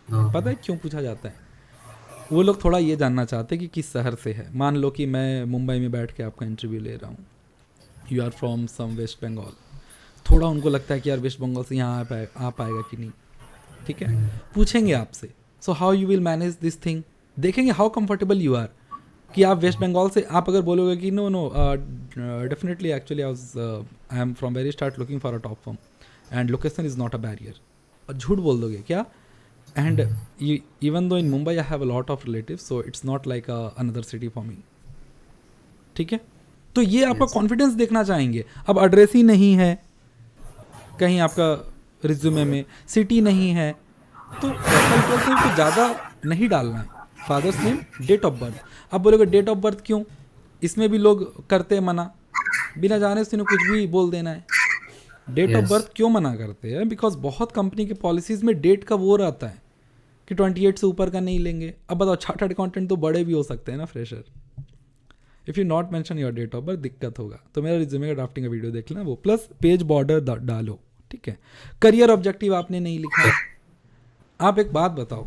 A: नो,
B: पता है क्यों पूछा जाता है? वो लोग थोड़ा ये जानना चाहते हैं कि किस शहर से है। मान लो कि मैं मुंबई में बैठ के आपका इंटरव्यू ले रहा हूँ, you are from some West Bengal, थोड़ा उनको लगता है कि यार वेस्ट बंगाल से यहाँ आ पाएगा कि नहीं, ठीक है। पूछेंगे आपसे, so how you will manage this thing, देखेंगे हाउ कंफर्टेबल यू आर, कि आप वेस्ट बंगाल से, आप अगर बोलोगे कि no no definitely actually I am from very start looking for a top firm and location is not a barrier, और झूठ बोल दोगे क्या, and even though in Mumbai I have a lot of relative, so it's not like another city for me, ठीक है। तो ये आपका
A: यस,
B: कॉन्फिडेंस देखना चाहेंगे। अब एड्रेस ही नहीं है कहीं आपका रिज्यूमे में, सिटी नहीं है, तो पर्सनल डिटेल्स में कुछ ज़्यादा नहीं डालना है, father's name, date of birth. अब बोलोगे डेट ऑफ बर्थ क्यों, इसमें भी लोग करते हैं मना, बिना जाने से कुछ भी बोल देना है। डेट ऑफ
A: यस,
B: बर्थ क्यों मना करते हैं, बिकॉज बहुत कंपनी के पॉलिसीज़ में डेट का वो रहता है कि 28 से ऊपर का नहीं लेंगे। अब बताओ, चार्टर्ड अकाउंटेंट तो बड़े भी हो सकते हैं ना, fresher. If you not mention your date of birth दिक्कत होगा। तो मेरा रिज्यूमे का ड्राफ्टिंग का वीडियो देख लेना, वो प्लस पेज बॉर्डर डालो, ठीक है। करियर ऑब्जेक्टिव आपने नहीं लिखा है। आप एक बात बताओ,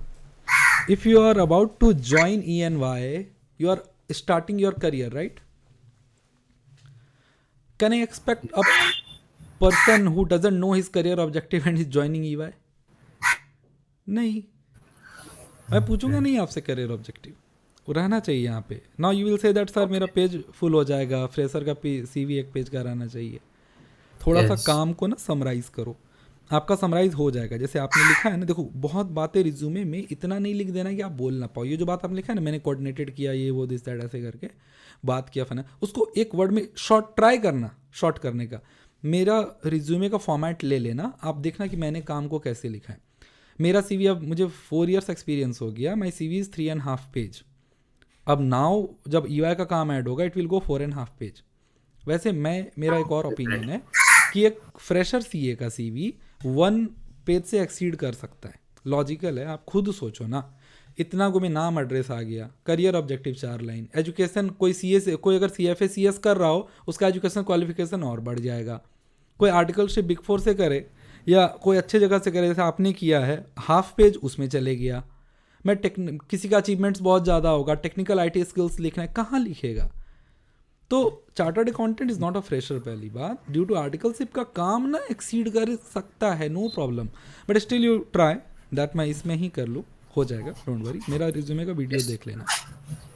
B: if you are about to join ENY, you are starting your career, right? Can I expect a person who doesn't know his career objective and is joining EY? नहीं, मैं पूछूंगा नहीं आपसे करियर ऑब्जेक्टिव, वो रहना चाहिए यहाँ पे। Now you will say that sir मेरा पेज फुल हो जाएगा, फ्रेशर का CV एक पेज का रहना चाहिए। थोड़ा सा
A: यस,
B: काम को ना समराइज करो, आपका समराइज हो जाएगा। जैसे आपने लिखा है ना, देखो बहुत बातें रिज्यूमे में इतना नहीं लिख देना कि आप बोल ना पाओ। ये जो बात आपने लिखा है ना, मैंने कोऑर्डिनेटेड किया, ये वो दिस दैट ऐसे करके बात किया फना, उसको एक वर्ड में शॉर्ट ट्राई करना, शॉर्ट करने का। मेरा रिज्यूमे का फॉर्मेट ले लेना, आप देखना कि मैंने काम को कैसे लिखा है। मेरा CV, अब मुझे 4 years एक्सपीरियंस हो गया, माई CV इज़ 3.5 पेज। अब नाउ जब EY का काम ऐड होगा, इट विल गो 4.5 पेज। वैसे मेरा एक और ओपिनियन है कि एक फ्रेशर CA का CV 1 पेज से एक्सीड कर सकता है। लॉजिकल है, आप खुद सोचो ना, इतना को में नाम एड्रेस आ गया, करियर ऑब्जेक्टिव 4 लाइन, एजुकेशन, कोई CA से, कोई अगर CFA CS कर रहा हो, उसका एजुकेशन क्वालिफिकेशन और बढ़ जाएगा। कोई आर्टिकलशिप बिग 4 से करे या कोई अच्छे जगह से करे, जैसे आपने किया है, हाफ पेज उसमें चले गया। मैं किसी का अचीवमेंट्स बहुत ज़्यादा होगा, टेक्निकल IT स्किल्स लिखना है, कहाँ लिखेगा? तो chartered accountant is not a fresher, पहली बात। ड्यू टू आर्टिकलशिप का काम ना एक्सीड कर सकता है, no problem, but still you try that मैं इसमें ही कर लूँ, हो जाएगा, डोंट वरी। मेरा रिज्यूमे का वीडियो
A: यस,
B: देख लेना।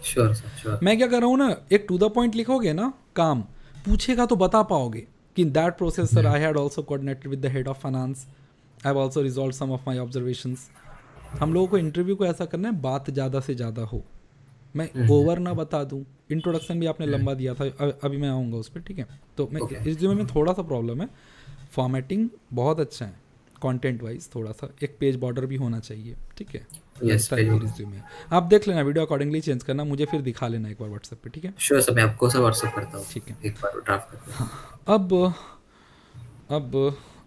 A: Sure sir, sure.
B: मैं क्या कर रहा हूँ ना, एक टू द पॉइंट लिखोगे ना, काम पूछेगा तो बता पाओगे कि in that process sir I had also coordinated with the head of finance, I have also resolved some of my observations. हम लोगों को इंटरव्यू को ऐसा करना है, बात ज़्यादा से ज़्यादा हो, मैं ओवर ना बता दूं। इंट्रोडक्शन भी आपने लंबा दिया था, अभी मैं आऊँगा उस पर, ठीक है। तो मैं
A: ओके,
B: रिज्यूमे में थोड़ा सा प्रॉब्लम है, फॉर्मेटिंग बहुत अच्छा है, कंटेंट वाइज थोड़ा सा एक पेज बॉर्डर भी होना चाहिए, ठीक है।
A: यस,
B: इस टाइप की रिज्यूमे आप देख लेना, वीडियो अकॉर्डिंगली चेंज करना, मुझे फिर दिखा लेना एक बार व्हाट्सएप पे, ठीक है।
A: श्योर सर, मैं आपको सर व्हाट्सएप करता हूँ,
B: ठीक है।
A: एक बार ड्राफ्ट करके।
B: अब अब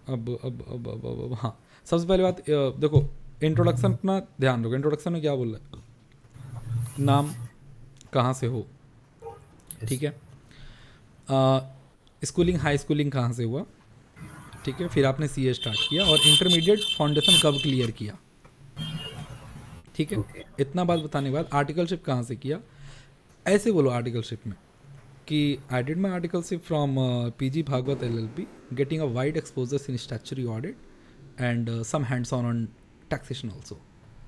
B: अब हाँ, सबसे पहली बात, देखो इंट्रोडक्शन अपना ध्यान रखो। इंट्रोडक्शन में क्या बोल रहा है, नाम, कहाँ से हो,
A: यस,
B: ठीक है, स्कूलिंग हाई स्कूलिंग कहाँ से हुआ, ठीक है, फिर आपने CA स्टार्ट किया और इंटरमीडिएट फाउंडेशन कब क्लियर किया, ठीक है।
A: ओके,
B: इतना बात बताने के बाद आर्टिकलशिप कहाँ से किया, ऐसे बोलो आर्टिकलशिप में कि I did my articleship from PG Bhagwat LLP, getting a wide exposures in statutory audit and some hands on taxation also,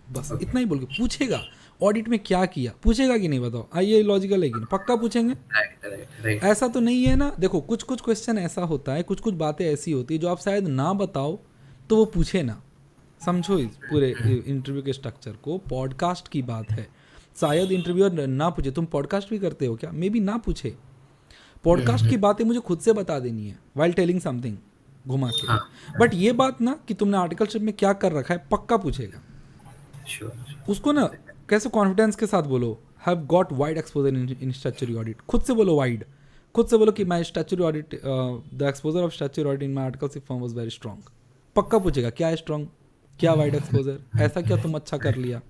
B: बस इतना ही बोल के पूछेगा ऑडिट में क्या किया, पूछेगा कि नहीं बताओ, आइए लॉजिकल है कि नहीं, पक्का पूछेंगे।
A: Right right right.
B: ऐसा तो नहीं है ना, देखो कुछ कुछ क्वेश्चन ऐसा होता है, कुछ कुछ बातें ऐसी होती है जो आप शायद ना बताओ तो वो पूछे ना। समझो इस पूरे इंटरव्यू के स्ट्रक्चर को। पॉडकास्ट की बात है, शायद इंटरव्यूअर ना पूछे, तुम पॉडकास्ट भी करते हो क्या, मे बी ना पूछे, पॉडकास्ट की बातें मुझे खुद से बता देनी है वाइल टेलिंग समथिंग घुमा के।
A: हाँ
B: बट ये बात ना कि तुमने आर्टिकलशिप में क्या कर रखा है पक्का पूछेगा।
A: श्योर।
B: उसको ना कैसे कॉन्फिडेंस के साथ बोलो, have got wide exposure in statutory audit, खुद से बोलो वाइड, खुद से बोलो कि my statutory audit, the exposure of statutory audit in my articleship firm was very strong. पक्का पूछेगा क्या है स्ट्रॉन्ग, क्या वाइड एक्सपोजर, ऐसा क्या तुम अच्छा कर लिया।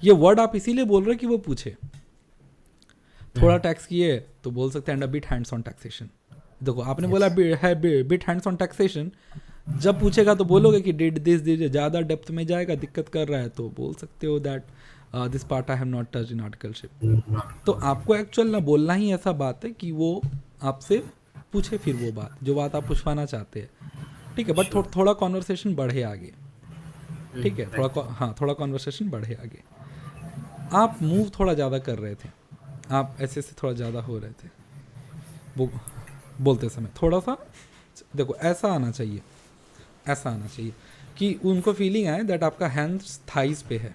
B: ये वर्ड आप इसीलिए बोल रहे हो कि वो पूछे। थोड़ा टैक्स किए तो बोल सकते हैं and a bit hands on taxation. देखो आपने बोला है बिट हैंड्स ऑन टैक्सेशन, जब पूछेगा तो बोलोगे कि डिड दिस ज़्यादा डेप्थ में जाएगा, दिक्कत कर रहा है, तो बोल सकते हो that this part I have not touch in articleship. तो आपको एक्चुअल ना बोलना ही ऐसा बात है कि वो आपसे पूछे फिर वो बात जो बात आप पूछवाना चाहते हैं, ठीक है। बट थोड़ा कॉन्वर्सेशन बढ़े आगे, ठीक है, हाँ थोड़ा कॉन्वर्सेशन बढ़े आगे। आप मूव थोड़ा ज़्यादा कर रहे थे, आप ऐसे से थोड़ा ज़्यादा हो रहे थे वो बोलते समय, थोड़ा सा देखो ऐसा आना चाहिए, ऐसा आना चाहिए कि उनको फीलिंग आए दैट आपका हैंड्स थाइस पे है।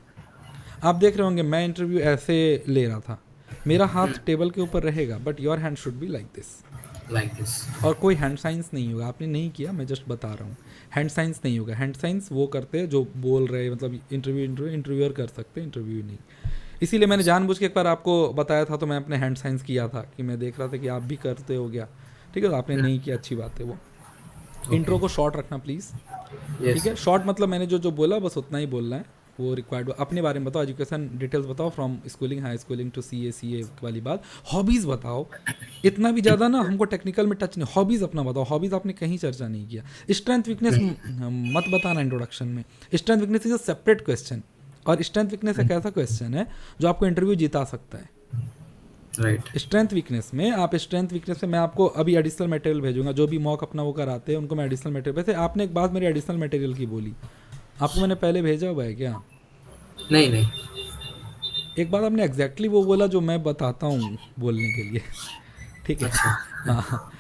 B: आप देख रहे होंगे मैं इंटरव्यू ऐसे ले रहा था, मेरा हाथ टेबल के ऊपर रहेगा but your hand should be like this, और कोई हैंड साइंस नहीं होगा। आपने नहीं किया, मैं जस्ट बता रहा हूँ, हैंड साइंस नहीं होगा। हैंड साइंस वो करते हैं जो बोल रहे, मतलब इंटरव्यूअर कर सकते हैं, इंटरव्यू नहीं। इसीलिए मैंने जानबूझ के एक बार आपको बताया था, तो मैं अपने हैंड साइंस किया था कि मैं देख रहा था कि आप भी करते हो गया, ठीक है। तो आपने नहीं किया, अच्छी बात है वो। इंट्रो को शॉर्ट रखना प्लीज़, ठीक है। शॉर्ट मतलब मैंने जो जो बोला बस उतना ही बोलना है, वो रिक्वायर्ड। अपने बारे में बताओ, एजुकेशन डिटेल्स बताओ, from schooling, high schooling to C A वाली बात। हॉबीज़ बताओ, इतना भी ज़्यादा ना हमको टेक्निकल में टच नहीं, हॉबीज़ अपना बताओ। हॉबीज़ आपने कहीं चर्चा नहीं किया। स्ट्रेंथ वीकनेस मत बताना इंट्रोडक्शन में, strength weakness is a separate question, और स्ट्रेंथ वीकनेस एक ऐसा क्वेश्चन है जो आपको इंटरव्यू जिता सकता है।
A: राइट।
B: स्ट्रेंथ वीकनेस में आप स्ट्रेंथ वीकनेस में मैं आपको अभी एडिशनल मटेरियल भेजूंगा, जो भी मॉक अपना वो कराते हैं उनको मैं एडिशनल मटेरियल। वैसे आपने एक बात मेरी एडिशनल मटेरियल की बोली, आपको मैंने पहले भेजा हुआ है क्या?
A: नहीं नहीं।
B: एक बात आपने एग्जैक्टली वो बोला जो मैं बताता हूँ बोलने के लिए, ठीक है। हाँ,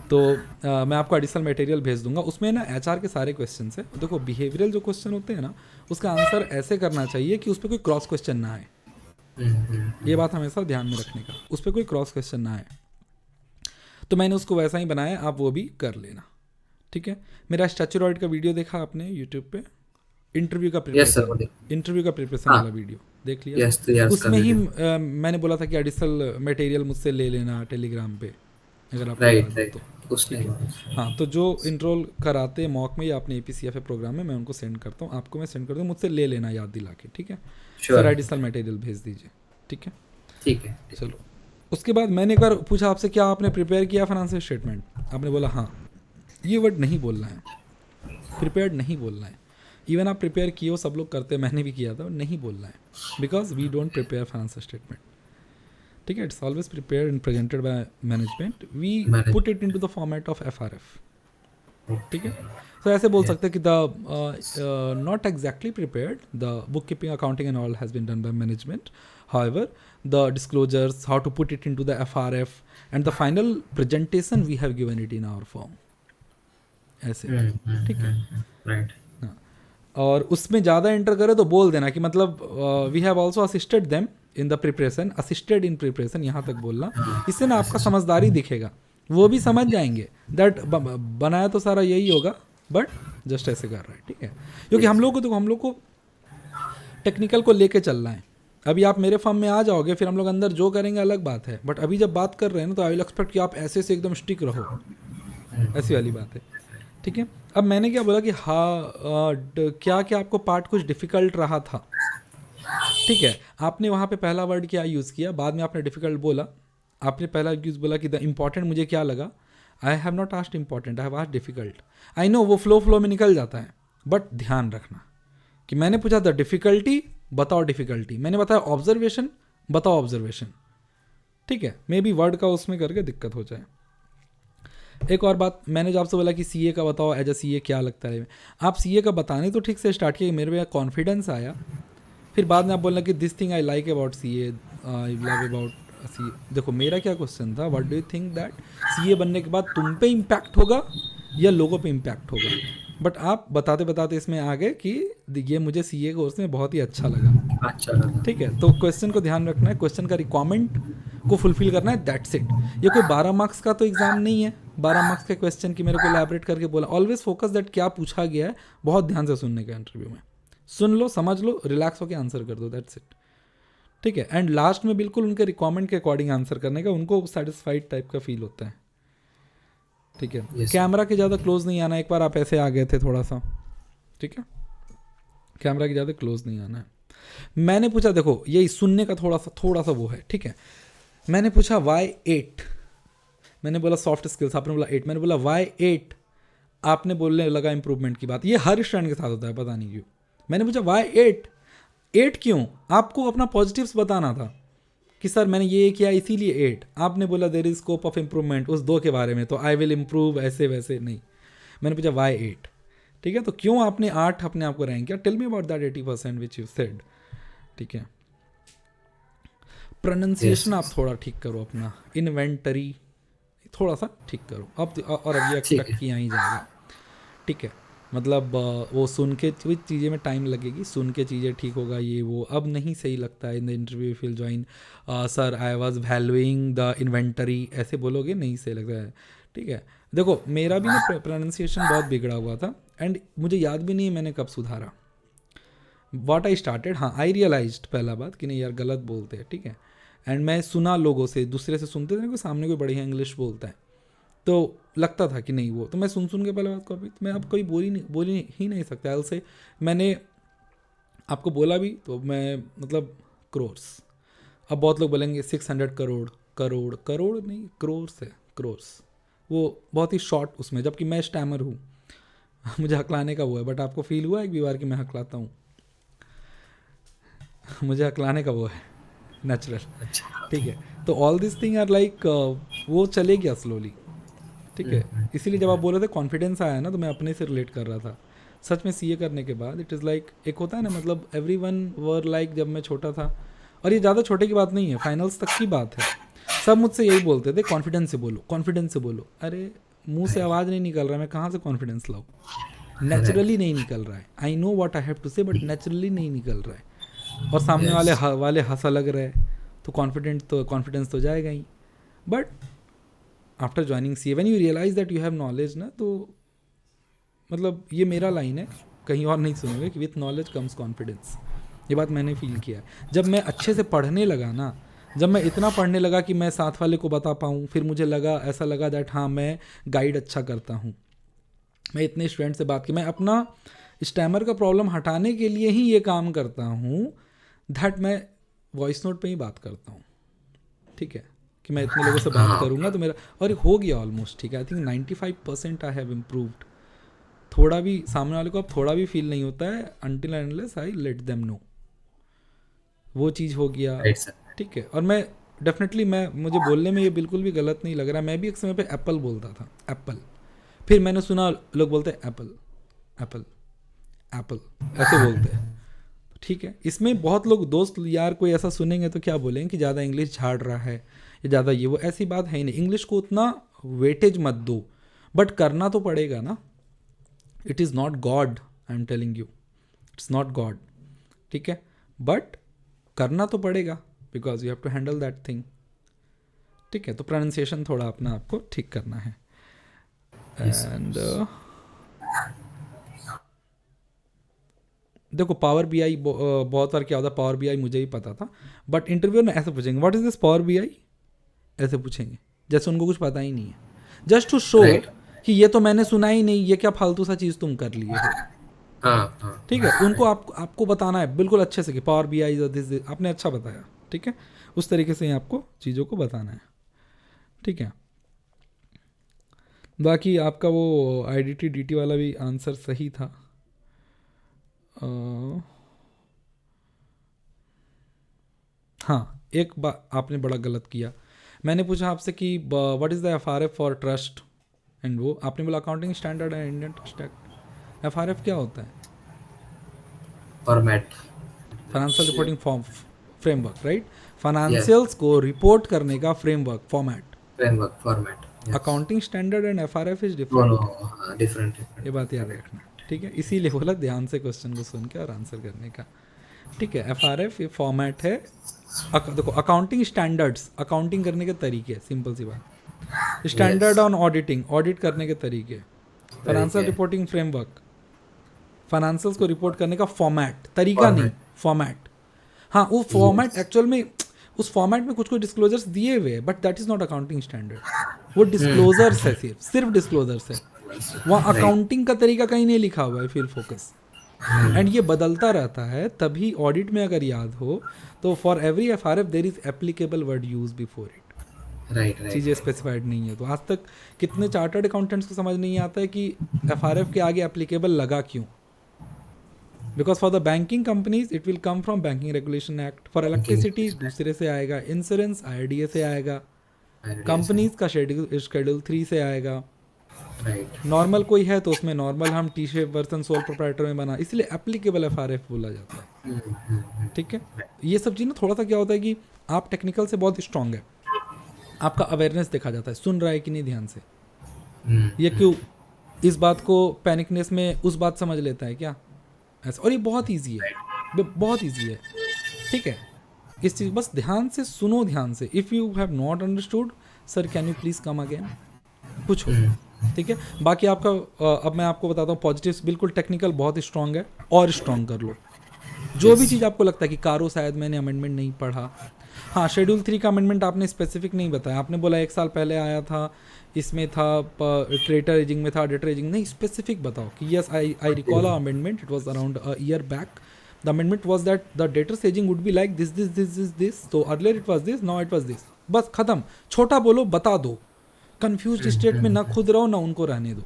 B: तो मैं आपको एडिशनल मटेरियल भेज दूंगा, उसमें ना एचआर के सारे क्वेश्चन है। देखो बिहेवियरल जो क्वेश्चन होते हैं ना, उसका आंसर ऐसे करना चाहिए कि उस पर कोई क्रॉस क्वेश्चन ना आए। ये बात हमेशा ध्यान में रखने का, उस पर कोई क्रॉस क्वेश्चन ना आए। तो मैंने उसको वैसा ही बनाया, आप वो भी कर लेना, ठीक है। मेरा स्टैच्यूरी ऑडिट का वीडियो देखा आपने यूट्यूब पे, इंटरव्यू का प्रिपरेशन वाला वीडियो देख लिया?
A: यस यार,
B: उसमें ही मैंने बोला था कि एडिशनल मटेरियल मुझसे ले लेना टेलीग्राम पे, अगर आपको याद हो तो, ठीक है। हाँ, तो जो इनरोल कराते हैं मॉक में या अपने APCFA प्रोग्राम में, मैं उनको सेंड करता हूँ, आपको मैं सेंड कर दूँ, मुझसे ले लेना याद दिला के, ठीक है। सर एडिशनल मटेरियल भेज दीजिए, ठीक है।
A: ठीक है।
B: चलो, उसके बाद मैंने एक बार पूछा आपसे, क्या आपने प्रिपेयर किया फाइनेंशियल स्टेटमेंट? आपने बोला हाँ। ये वर्ड नहीं बोलना है, प्रिपेयर्ड नहीं बोलना है। इवन आप प्रिपेयर किए हो, सब लोग करते हैं, मैंने भी किया था, नहीं बोलना है, because we don't prepare financial statement, ठीक है। It's always prepared and presented by management, we put it into the format of FRF, ठीक है। तो ऐसे बोल सकते हैं कि the not exactly prepared, the bookkeeping, accounting and all has been done by management, however the disclosures, how to put it into the FRF and the final presentation we have given it in our form, ऐसे, ठीक है।
A: Right.
B: और उसमें ज़्यादा enter करे तो बोल देना कि मतलब we have also assisted them in the preparation, assisted in preparation, यहाँ तक बोलना। इससे ना आपका समझदारी दिखेगा, वो भी समझ जाएंगे दैट बनाया तो सारा यही होगा बट जस्ट ऐसे कर रहा है, ठीक है। क्योंकि हम लोग को टेक्निकल को लेके चलना है। अभी आप मेरे फॉर्म में आ जाओगे, फिर हम लोग अंदर जो करेंगे अलग बात है, बट अभी जब बात कर रहे हैं ना, तो आई विल एक्सपेक्ट कि आप ऐसे से एकदम स्टिक रहो, ऐसी वाली बात है, ठीक है। अब मैंने क्या बोला कि हाँ क्या क्या आपको पार्ट कुछ डिफ़िकल्ट रहा था, ठीक है। आपने वहाँ पे पहला वर्ड क्या यूज़ किया, बाद में आपने डिफ़िकल्ट बोला, आपने पहला यूज़ बोला कि द इम्पॉर्टेंट मुझे क्या लगा, I have not asked important, I have asked difficult. I know वो फ्लो में निकल जाता है, बट ध्यान रखना कि मैंने पूछा द डिफ़िकल्टी, बताओ डिफ़िकल्टी, मैंने बताया ऑब्जर्वेशन, बताओ ऑब्जर्वेशन, ठीक है। मे बी वर्ड का उसमें करके दिक्कत हो जाए। एक और बात, मैंने जो आपसे बोला कि CA का बताओ, एज अ CA क्या लगता है। आप CA का बताने तो ठीक से स्टार्ट किए, मेरे में कॉन्फिडेंस आया फिर बाद में आप बोलना कि this thing I like about C A, I love about C. देखो मेरा क्या क्वेश्चन था, what do you think that C A बनने के बाद तुम पे इम्पैक्ट होगा या लोगों पे इम्पैक्ट होगा। बट आप बताते बताते इसमें आ गए कि ये मुझे सी ए कोर्स में बहुत ही अच्छा लगा।
A: अच्छा लगा।
B: ठीक है, तो क्वेश्चन को ध्यान रखना है, क्वेश्चन का रिक्वायरमेंट को फुलफिल करना है, दैट्स इट। ये कोई 12 मार्क्स का तो एग्जाम नहीं है, 12 मार्क्स के क्वेश्चन की मेरे को एलैबोरेट करके बोला। ऑलवेज फोकस दैट क्या पूछा गया है, बहुत ध्यान से सुनने का इंटरव्यू में, सुन लो, समझ लो, रिलैक्स होकर आंसर कर दो, दैट्स इट। ठीक है, एंड लास्ट में बिल्कुल उनके रिक्वायरमेंट के अकॉर्डिंग आंसर करने का, उनको सेटिस्फाइड टाइप का फील होता है। ठीक है,
A: Yes.
B: कैमरा के ज़्यादा क्लोज नहीं आना, एक बार आप ऐसे आ गए थे थोड़ा सा, ठीक है, कैमरा के ज़्यादा क्लोज नहीं आना है। मैंने पूछा, देखो ये सुनने का थोड़ा सा वो है, ठीक है। मैंने पूछा वाई 8, मैंने बोला सॉफ्ट स्किल्स, आपने बोला 8, मैंने बोला वाई 8, आपने बोलने लगा इंप्रूवमेंट की बात। ये हर स्टूडेंट के साथ होता है, पता नहीं क्यों। मैंने पूछा वाई 8, 8 क्यों, आपको अपना पॉजिटिव्स बताना था कि सर मैंने ये किया इसीलिए 8। आपने बोला there is scope of improvement उस 2 के बारे में, तो आई विल इम्प्रूव ऐसे वैसे नहीं। मैंने पूछा वाई 8, ठीक है, तो क्यों आपने 8 अपने आप को रैंक किया, tell me about that 80% which you said. ठीक है, प्रोनाउंसिएशन
A: Yes.
B: आप थोड़ा ठीक करो अपना, इन्वेंटरी थोड़ा सा ठीक करो अब, और अब ये
A: ठीक
B: एक्सपेक्ट
A: है।
B: किया ही जाएगा। ठीक है, मतलब वो सुन के कुछ चीज़ें में टाइम लगेगी, सुन के चीज़ें ठीक होगा, ये वो अब नहीं सही लगता है। In the interview feel join sir I was valuing the inventory, ऐसे बोलोगे नहीं सही लगता है। ठीक है, देखो मेरा भी ना प्रोनाउंसिएशन बहुत बिगड़ा हुआ था, एंड मुझे याद भी नहीं है मैंने कब सुधारा। व्हाट आई स्टार्टेड, हाँ आई रियलाइज्ड पहला बात कि नहीं यार गलत बोलते हैं, ठीक है। एंड मैं सुना लोगों से, दूसरे से सुनते थे, कोई सामने कोई बढ़िया इंग्लिश बोलता है तो लगता था कि नहीं वो, तो मैं सुन के पहले बात कॉपी, तो मैं अब कोई बोल ही नहीं सकता एल से। मैंने आपको बोला भी तो मैं मतलब क्रोर्स, अब बहुत लोग बोलेंगे 600 करोड़, करोड़ करोड़ नहीं क्रोर्स है, क्रोर्स, वो बहुत ही शॉर्ट उसमें, जबकि मैं स्टैमर हूँ मुझे हकलाने का वो है, बट आपको फील हुआ एक भी बार कि मैं हकलाता हूँ मुझे हकलाने का वो है नेचुरल।
A: अच्छा।
B: ठीक है, तो all this thing are like वो चले गया स्लोली। ठीक है, इसीलिए जब आप बोल रहे थे कॉन्फिडेंस आया ना, तो मैं अपने से रिलेट कर रहा था। सच में सीए करने के बाद इट इज़ लाइक एक होता है ना, मतलब एवरी वन वर लाइक, जब मैं छोटा था, और ये ज़्यादा छोटे की बात नहीं है, फाइनल्स तक की बात है, सब मुझसे यही बोलते थे कॉन्फिडेंस से बोलो, कॉन्फिडेंस से बोलो। अरे मुंह से आवाज़ नहीं निकल रहा है, मैं कहाँ से कॉन्फिडेंस लाऊँ,
A: Right.
B: नेचुरली नहीं निकल रहा है। I know what I have to say, but naturally नहीं निकल रहा है, और सामने
A: Yes.
B: वाले हंसा लग रहा है, तो कॉन्फिडेंस तो जाएगा ही। But after joining C, when you realise that you have knowledge ना, तो मतलब ये मेरा लाइन है, कहीं और नहीं सुनोगे, कि विथ नॉलेज कम्स कॉन्फिडेंस। ये बात मैंने फील किया है जब मैं अच्छे से पढ़ने लगा ना, जब मैं इतना पढ़ने लगा कि मैं साथ वाले को बता पाऊँ, फिर मुझे ऐसा लगा दैट हाँ मैं गाइड अच्छा करता हूँ, मैं इतने स्टूडेंट से बात की, मैं अपना स्टैमर का प्रॉब्लम हटाने के लिए ही ये काम करता हूँ, दैट मैं वॉइस नोट पे ही बात करता हूँ। ठीक है, कि मैं इतने लोगों से बात
A: हाँ।
B: करूँगा तो मेरा, और हो गया ऑलमोस्ट। ठीक है, I think 95% I have improved. थोड़ा भी सामने वाले को अब थोड़ा भी फील नहीं होता है, until and unless I let them know, वो चीज़ हो गया।
A: Right, sir.
B: ठीक है, और मैं डेफिनेटली, मुझे बोलने में ये बिल्कुल भी गलत नहीं लग रहा, मैं भी एक समय पे एप्पल बोलता था, एप्पल, फिर मैंने सुना लोग बोलते हैं एप्पल, एप्पल, एप्पल, ऐसे बोलते हैं। ठीक है, इसमें बहुत लोग दोस्त यार कोई ऐसा सुनेंगे तो क्या बोलेंगे कि ज़्यादा इंग्लिश झाड़ रहा है या ज़्यादा ये वो, ऐसी बात है ही नहीं। इंग्लिश को उतना वेटेज मत दो, बट करना तो पड़ेगा ना। It is not god, I am telling you, it's not god. ठीक है, बट करना तो पड़ेगा, because you have to handle that thing. ठीक है, तो प्रोनाउंसिएशन थोड़ा अपना आपको ठीक करना है।
A: Yes.
B: एंड देखो पावर बी आई बहुत बार क्या होता है, पावर बी आई मुझे ही पता था, बट इंटरव्यू में ऐसे पूछेंगे what is this Power B I, ऐसे पूछेंगे जैसे उनको कुछ पता ही नहीं है, जस्ट टू शो
A: Right.
B: कि ये तो मैंने सुना ही नहीं, ये क्या फालतू सा चीज़ तुम कर लिए हो।
A: हाँ हाँ।
B: ठीक है, उनको आपको बताना है बिल्कुल अच्छे से कि पावर बी आई दिस, आपने अच्छा बताया। ठीक है, उस तरीके से ही आपको चीज़ों को बताना है। ठीक है, बाकी आपका वो आई डी टी वाला भी आंसर सही था। हाँ, एक बात आपने बड़ा गलत किया, मैंने पूछा आपसे कि what is the F R F for trust, and वो आपने बोला accounting standard and Indian trust act. F R F क्या होता है?
A: Format.
B: Financial reporting form framework, right?
A: Yes.
B: Financials को रिपोर्ट करने का framework, format.
A: Framework format. Yes.
B: Accounting standard and FRF is
A: No,
B: different,
A: no, different,
B: ये
A: different.
B: बात याद रखना, ठीक है? इसीलिए बोला ध्यान से क्वेश्चन को सुन के और आंसर करने का, ठीक है? एफआरएफ ये फॉर्मेट है। देखो अकाउंटिंग स्टैंडर्ड्स, अकाउंटिंग करने के तरीके, सिंपल सी बात। Standard
A: Yes.
B: On auditing, audit करने के तरीके। Financial
A: Okay.
B: Reporting framework, financials को रिपोर्ट करने का फॉर्मेट, तरीका नहीं,
A: Format.
B: फॉर्मेट। हाँ, वो फॉर्मेट
A: Yes.
B: एक्चुअल में उस फॉर्मेट में कुछ कुछ डिस्क्लोजर्स दिए हुए हैं, but that is not accounting standard. वो डिस्क्लोजर्स है, सिर्फ डिस्क्लोजर्स है। वहाँ
A: Right.
B: अकाउंटिंग का तरीका कहीं नहीं लिखा हुआ है, फील फोकस। एंड ये बदलता रहता है, तभी ऑडिट में अगर याद हो तो for every FRF there is applicable word use before it.
A: Right, right.
B: चीज़ें स्पेसिफाइड नहीं है। तो आज तक कितने चार्टर्ड अकाउंटेंट्स को समझ नहीं आता है कि एफआरएफ के आगे एप्लीकेबल लगा क्यों। Because for the banking companies it will come from banking regulation act, for electricity दूसरे से आएगा, इंश्योरेंस आईआरडीए से आएगा, कंपनीज का शेड्यूल 3 से आएगा।
A: Right.
B: नॉर्मल कोई है तो उसमें नॉर्मल हम T shape version sole proprietor में बना, इसलिए एप्लीकेबल एफआरएफ बोला जाता है, ठीक है? ये सब चीज़ ना थोड़ा सा क्या होता है कि आप टेक्निकल से बहुत स्ट्रांग है, आपका अवेयरनेस देखा जाता है, सुन रहा है कि नहीं ध्यान से, ये क्यों इस बात को पैनिकनेस में उस बात समझ लेता है क्या, ऐसा। और ये बहुत ईजी है, बहुत ईजी है, ठीक है? इस चीज़ बस ध्यान से सुनो, ध्यान से। If you have not understood sir can you please come again, पूछो, ठीक है? बाकी आपका अब मैं आपको बताता हूँ पॉजिटिव्स, बिल्कुल टेक्निकल बहुत स्ट्रांग है, और स्ट्रांग कर लो। जो भी चीज़ आपको लगता है कि कारो शायद मैंने अमेंडमेंट नहीं पढ़ा, हाँ शेड्यूल 3 का अमेंडमेंट आपने स्पेसिफिक नहीं बताया, आपने बोला 1 साल पहले आया था, इसमें था क्रेडिटर एजिंग में था, डेटर एजिंग नहीं, स्पेसिफिक बताओ कि yes I recall a amendment, it was around a year back, the amendment was that the debtors ageing would be like this this this this this, तो earlier it was this, now it was this, बस खत्म। छोटा बोलो, बता दो, confuse state में ना खुद रहो ना उनको रहने दो,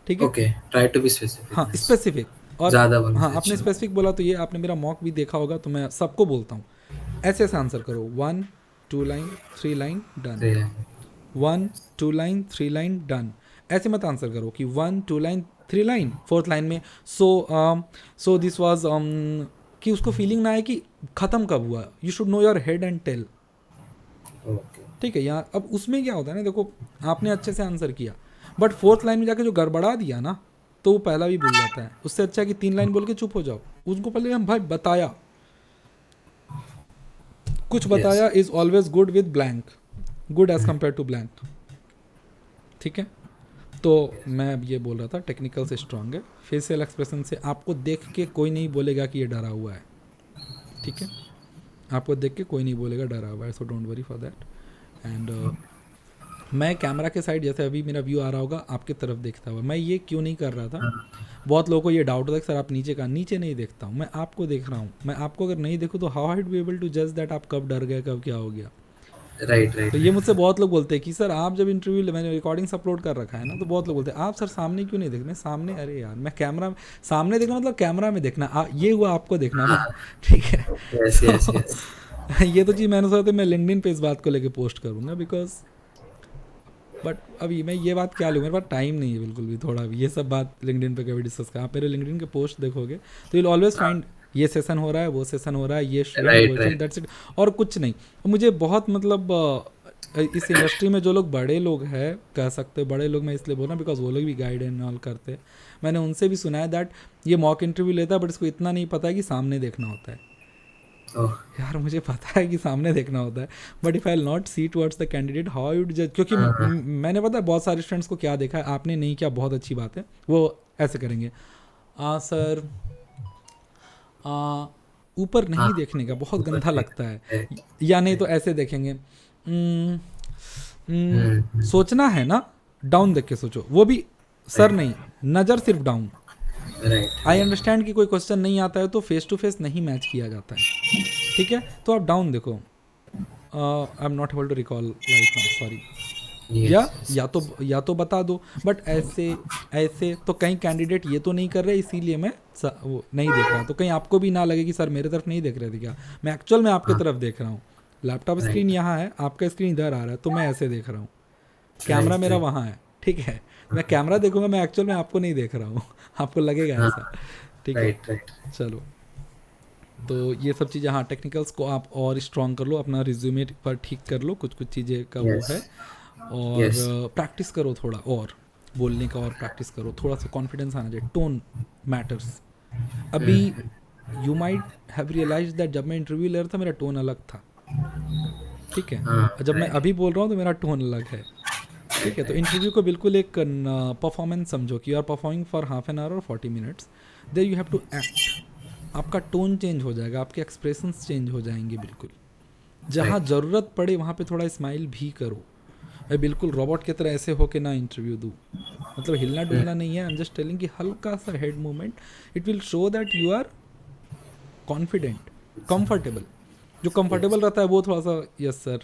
B: ठीक है?
A: Okay. Try to be specific.
B: हाँ स्पेसिफिक, और
A: ज़्यादा बोलना
B: हाँ
A: है,
B: आपने
A: अच्छा।
B: स्पेसिफिक बोला तो ये आपने मेरा मॉक भी देखा होगा, तो मैं सबको बोलता हूँ ऐसे ऐसे आंसर करो, 1 2 line 3 line done,
A: Right.
B: 1 2 line 3 line done. ऐसे मत आंसर करो कि 1 2 लाइन 3 लाइन, 4th लाइन में सो दिस वाज कि उसको फीलिंग ना आए कि ख़त्म कब हुआ। You should know your head and tail,
A: Okay.
B: ठीक है? यहाँ अब उसमें क्या होता है ना, देखो आपने अच्छे से आंसर किया, बट 4th लाइन में जाके जो गड़बड़ा दिया ना, तो वो पहला भी भूल जाता है। उससे अच्छा है कि 3 लाइन बोल के चुप हो जाओ, उनको पहले हम भाई बताया, कुछ बताया is always good with blank, good as compare to blank, ठीक है? तो मैं अब ये बोल रहा था टेक्निकल से स्ट्रांग है, फेशियल एक्सप्रेशन से आपको देख के कोई नहीं बोलेगा कि ये डरा हुआ है, ठीक है? आपको देख के कोई नहीं बोलेगा डरा हुआ है, so don't worry for that. And मैं कैमरा के साइड, जैसे अभी मेरा व्यू आ रहा होगा आपकी तरफ देखता हुआ, मैं ये क्यों नहीं कर रहा था, बहुत लोगों को ये डाउट होता है कि सर आप नीचे का, नीचे नहीं देखता हूँ मैं, आपको देख रहा हूँ। मैं आपको अगर नहीं देखूँ तो how I be able to जज दैट आप कब डर गए, कब क्या हो गया।
A: Right, right.
B: तो ये मुझसे बहुत लोग बोलते हैं कि सर आप जब इंटरव्यू, मैंने रिकॉर्डिंग्स अपलोड कर रखा है ना, तो बहुत लोग बोलते हैं आप सर सामने क्यों नहीं देखते। मैं सामने, अरे यार मैं कैमरा में सामने देखना मतलब कैमरा में देखना, ये हुआ आपको देखना ना, ठीक है?
A: Yes, yes, yes.
B: ये तो चीज़ मैंने सोचा था मैं लिंक्डइन पे इस बात को लेके पोस्ट करूँगा, बिकॉज बट अभी मैं ये बात क्या लूँ, मेरे पास टाइम नहीं है बिल्कुल भी, थोड़ा भी ये सब बात लिंक्डइन पे कभी डिस्कस कर। आप मेरे लिंक्डइन के पोस्ट देखोगे तो विल ऑलवेज फाइंड ये सेशन हो रहा है, वो सेशन हो रहा है, ये
A: Right.
B: दैट्स इट, और कुछ नहीं। मुझे बहुत मतलब इस इंडस्ट्री में जो लोग बड़े लोग हैं, कह सकते बड़े लोग, मैं इसलिए बोल रहा हूँ बिकॉज वो लोग भी गाइड एंड ऑल करते हैं, मैंने उनसे भी सुना है दैट ये मॉक इंटरव्यू लेता है बट इसको इतना नहीं पता है कि सामने देखना होता है।
A: Oh.
B: यार मुझे पता है कि सामने देखना होता है, but if I not see towards the candidate how you जज, क्योंकि मैंने पता है बहुत सारे स्टूडेंट्स को क्या देखा है, आपने नहीं किया, बहुत अच्छी बात है, वो ऐसे करेंगे सर ऊपर नहीं देखने का बहुत गंदा लगता है, या नहीं तो ऐसे देखेंगे सोचना है ना, डाउन देख के सोचो, वो भी सर नहीं, नज़र सिर्फ डाउन।
A: Right.
B: आई अंडरस्टैंड कि कोई क्वेश्चन नहीं आता है तो फेस टू फेस नहीं मैच किया जाता है, ठीक है? तो आप डाउन देखो, I am not able to recall right now, sorry.
A: Yes.
B: या तो बता दो, बट ऐसे ऐसे तो कहीं कैंडिडेट ये तो नहीं कर रहे, इसीलिए मैं वो नहीं देख रहा, तो कहीं आपको भी ना लगे कि सर मेरे तरफ नहीं देख रहे थे क्या, मैं एक्चुअल में आपकी तरफ देख रहा हूँ। लैपटॉप स्क्रीन यहाँ है, आपका स्क्रीन इधर आ रहा है, तो मैं ऐसे देख रहा हूँ, कैमरा मेरा वहाँ है, ठीक है? मैं कैमरा देखूंगा, मैं एक्चुअल में आपको नहीं देख रहा हूँ, आपको लगेगा ऐसा, ठीक है?
A: Right, right.
B: चलो तो ये सब चीज़ें, हाँ, टेक्निकल्स को आप और स्ट्रॉन्ग कर लो, अपना रिज्यूमे पर ठीक कर लो, कुछ कुछ चीज़ें का वो है।
A: Yes.
B: और
A: Yes.
B: प्रैक्टिस करो थोड़ा, और बोलने का और प्रैक्टिस करो, थोड़ा सा कॉन्फिडेंस आना चाहिए, टोन मैटर्स। अभी you might have realize that जब मैं इंटरव्यू ले रहा था मेरा टोन अलग था, ठीक है, और जब मैं
A: Right.
B: अभी बोल रहा हूँ तो मेरा टोन अलग है, ठीक
A: Right.
B: है। तो
A: Right.
B: इंटरव्यू को बिल्कुल एक परफॉर्मेंस समझो कि you are performing for half an hour और 40 minutes, there you have to act. आपका टोन चेंज हो जाएगा, आपके एक्सप्रेशंस चेंज हो जाएंगे बिल्कुल। जहाँ
A: Right.
B: ज़रूरत पड़े वहाँ पे थोड़ा स्माइल भी करो। मैं बिल्कुल रोबोट की तरह ऐसे हो के ना इंटरव्यू दूँ, मतलब हिलना डुलना नहीं है। आई एम जस्ट टेलिंग कि हल्का सा head movement, it will show that you are confident, comfortable. जो
A: Yes.
B: कंफर्टेबल रहता है वो थोड़ा सा यस सर,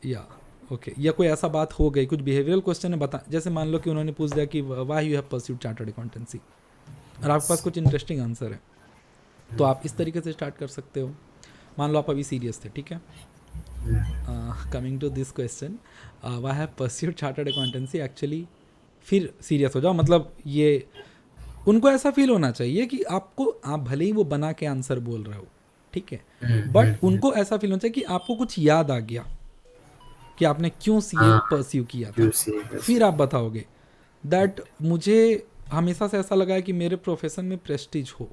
B: या ओके, या कोई ऐसा बात हो गई, कुछ बिहेवियरल क्वेश्चन है बता, जैसे मान लो कि उन्होंने पूछ दिया कि why you have pursued chartered accountancy, और आपके पास कुछ इंटरेस्टिंग आंसर है, तो आप इस तरीके से स्टार्ट कर सकते हो। मान लो आप अभी सीरियस थे, ठीक है, coming to this question, why have pursued chartered accountancy, actually फिर सीरियस हो जाओ। मतलब ये उनको ऐसा फील होना चाहिए कि आपको, आप भले ही वो बना के आंसर बोल रहे हो, ठीक है, बट उनको ऐसा फील होना चाहिए कि आपको कुछ याद आ गया कि आपने क्यों सीए
A: Ah,
B: परस्यू किया था।
A: you see. Yes.
B: फिर आप बताओगे दैट मुझे हमेशा से ऐसा लगा है कि मेरे प्रोफेशन में प्रेस्टीज हो,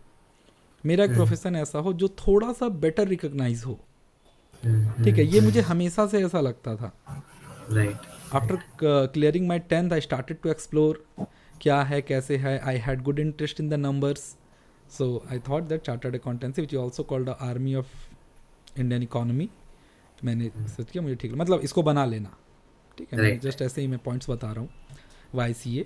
B: मेरा एक प्रोफेशन ऐसा हो जो थोड़ा सा बेटर रिकॉग्नाइज हो, ठीक है, ये मुझे हमेशा से ऐसा लगता था।
A: Right.
B: After clearing my 10th I started to explore क्या है कैसे है, I had good interest in the numbers, so I thought that chartered accountancy which also called the army of Indian economy, मैंने सोच किया मुझे ठीक, मतलब इसको बना लेना, ठीक है। मैं
A: Right.
B: जस्ट ऐसे ही मैं पॉइंट्स बता रहा हूँ, वाई सी ए,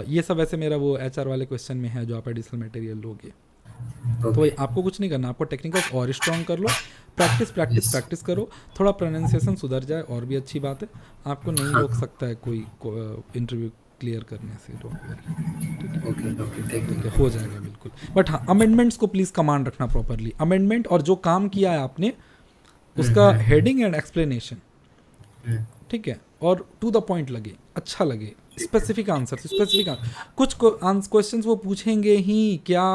B: ये सब ऐसे मेरा वो HR वाले क्वेश्चन में है जो आप एडिशनल मटेरियल लोगे। तो
A: Okay.
B: वही, आपको कुछ नहीं करना, आपको टेक्निकल्स और स्ट्रॉन्ग कर लो, प्रैक्टिस प्रैक्टिस
A: Yes.
B: प्रैक्टिस करो, थोड़ा प्रोनाउंसिएशन सुधर जाए और भी अच्छी बात है। आपको नहीं रोक सकता है कोई इंटरव्यू क्लियर करने से, डोंट वरी, ठीक है,
A: Okay. Okay. Thank
B: ठीक है,
A: you.
B: हो जाएगा बिल्कुल। बट हाँ, अमेंडमेंट्स को प्लीज़ कमांड रखना प्रॉपरली, अमेंडमेंट और जो काम किया है आपने उसका हेडिंग एंड एक्सप्लेनेशन, ठीक है, और टू द पॉइंट लगे, अच्छा लगे, स्पेसिफिक आंसर, स्पेसिफिक कुछ क्वेश्चन वो पूछेंगे ही, क्या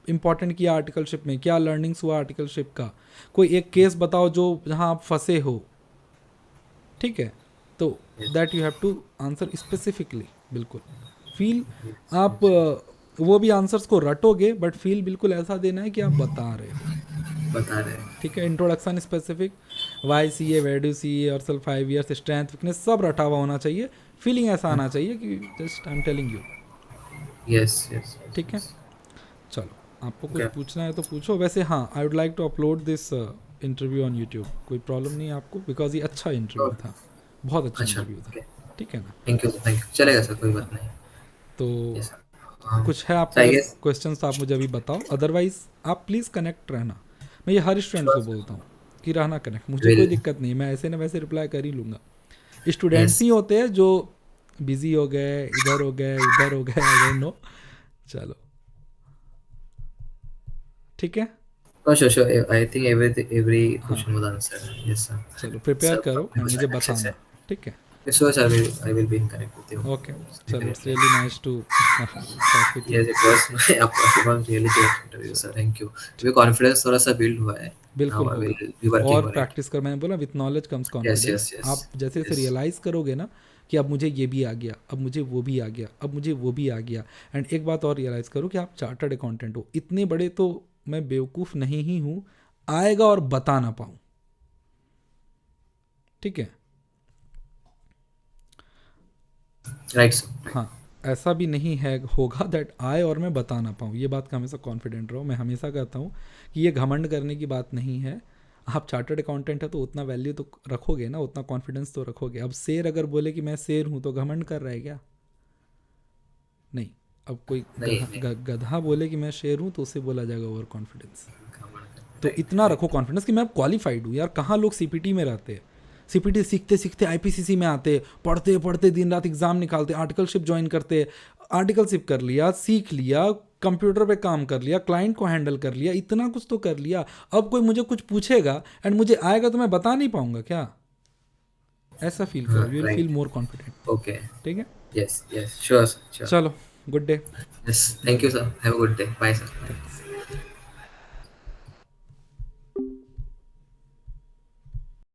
B: इंपॉर्टेंट किया आर्टिकलशिप में, क्या लर्निंग्स हुआ आर्टिकलशिप का, कोई एक केस बताओ जो जहाँ आप फंसे हो, ठीक है, तो that you have to answer specifically, बिल्कुल फील। आप वो भी आंसर्स को रटोगे बट फील बिल्कुल ऐसा देना है कि आप बता रहे हो,
A: बता रहे हैं.
B: ठीक है। Introduction specific, why C A, where do C A, और सेल्फ 5 years, स्ट्रेंथ वीकनेस सब रटा हुआ होना चाहिए, फीलिंग ऐसा आना चाहिए कि just I am telling you,
A: Yes. Yes. Yes.
B: ठीक है।
A: Yes.
B: चलो, आपको कुछ
A: Okay.
B: पूछना है तो पूछो। वैसे हाँ, I would like to upload this interview on YouTube, कोई प्रॉब्लम नहीं है आपको, बिकॉज ये अच्छा इंटरव्यू
A: Okay.
B: था, बहुत अच्छा
A: अच्छा.
B: इंटरव्यू था,
A: Okay.
B: ठीक है ना।
A: Thank you. Thank you. चलेगा सर, कोई बात नहीं.
B: तो
A: Yes sir.
B: कुछ है
A: So
B: आपको
A: I
B: अगर
A: guess.
B: क्वेश्चंस तो आप मुझे अभी बताओ, अदरवाइज आप प्लीज़ कनेक्ट रहना। मैं ये हर स्टूडेंट्स को
A: Sure, sir.
B: बोलता हूँ कि रहना कनेक्ट, मुझे कोई
A: Will.
B: दिक्कत नहीं, मैं ऐसे ना वैसे रिप्लाई कर ही लूँगा। Students
A: Yes.
B: ही होते हैं जो बिजी हो गए, इधर हो गए, उधर हो गए, आई डोंट नो। चलो, ठीक है,
A: Oh, sure, sure. I think every
B: हाँ,
A: question was answered. Yes sir.
B: चलो प्रिपेयर
A: Sir,
B: करो एंड मुझे
A: 100% अच्छे से.
B: बताना, ठीक है।
A: Yes, sure, sir. I will be in connect with you.
B: Okay, चलो, it's
A: Definitely.
B: Really nice to talk with you.
A: Yes, it was it was really great interview, sir. Thank you. अभी confidence थोड़ा सा build हुआ है. Now
B: बिल्कुल
A: I will
B: होगा,
A: be working
B: और
A: on it.
B: Practice कर, मैंने बोला with knowledge comes
A: Yes,
B: confidence.
A: yes, yes,
B: आप जैसे जैसे
A: yes.
B: रियलाइज़ करोगे ना कि अब मुझे ये भी आ गया, अब मुझे वो भी आ गया, अब मुझे वो भी आ गया, एंड एक बात और रियलाइज़ करो कि आप चार्टर्ड अकाउंटेंट हो, इतने बड़े तो मैं बेवकूफ़ नहीं ही हूँ आएगा और बता ना पाऊँ, ठीक है।
A: Right, sir.
B: हाँ, ऐसा भी नहीं है होगा दैट आए और मैं बता ना पाऊँ, ये बात का हमेशा कॉन्फिडेंट रहो। मैं हमेशा कहता हूँ कि ये घमंड करने की बात नहीं है। आप चार्टर्ड अकाउंटेंट है तो उतना वैल्यू तो रखोगे ना, उतना कॉन्फिडेंस तो रखोगे। अब शेर अगर बोले कि मैं शेर हूँ तो घमंड कर रहा है क्या? नहीं। अब कोई
A: नहीं, नहीं.
B: गधा बोले कि मैं शेर हूँ तो उसे बोला जाएगा ओवर कॉन्फिडेंस। तो
A: Right,
B: इतना
A: right.
B: रखो कॉन्फिडेंस कि मैं अब क्वालिफाइड हूँ। यार कहाँ लोग सीपीटी में रहते हैं, सीपीटी सीखते सीखते आईपीसीसी में आते, पढ़ते पढ़ते दिन रात एग्जाम निकालते, आर्टिकलशिप ज्वाइन करते, आर्टिकलशिप कर लिया, सीख लिया, कंप्यूटर पे काम कर लिया, क्लाइंट को हैंडल कर लिया, इतना कुछ तो कर लिया। अब कोई मुझे कुछ पूछेगा एंड मुझे आएगा तो मैं बता नहीं पाऊंगा क्या? ऐसा फील करो, you will
A: Right.
B: Feel more confident,
A: Okay.
B: ठीक है।
A: Yes, yes. Sure, sir. Sure.
B: चलो, good day.
A: Yes. Thank you, sir. Have a good day. Bye, sir. Bye.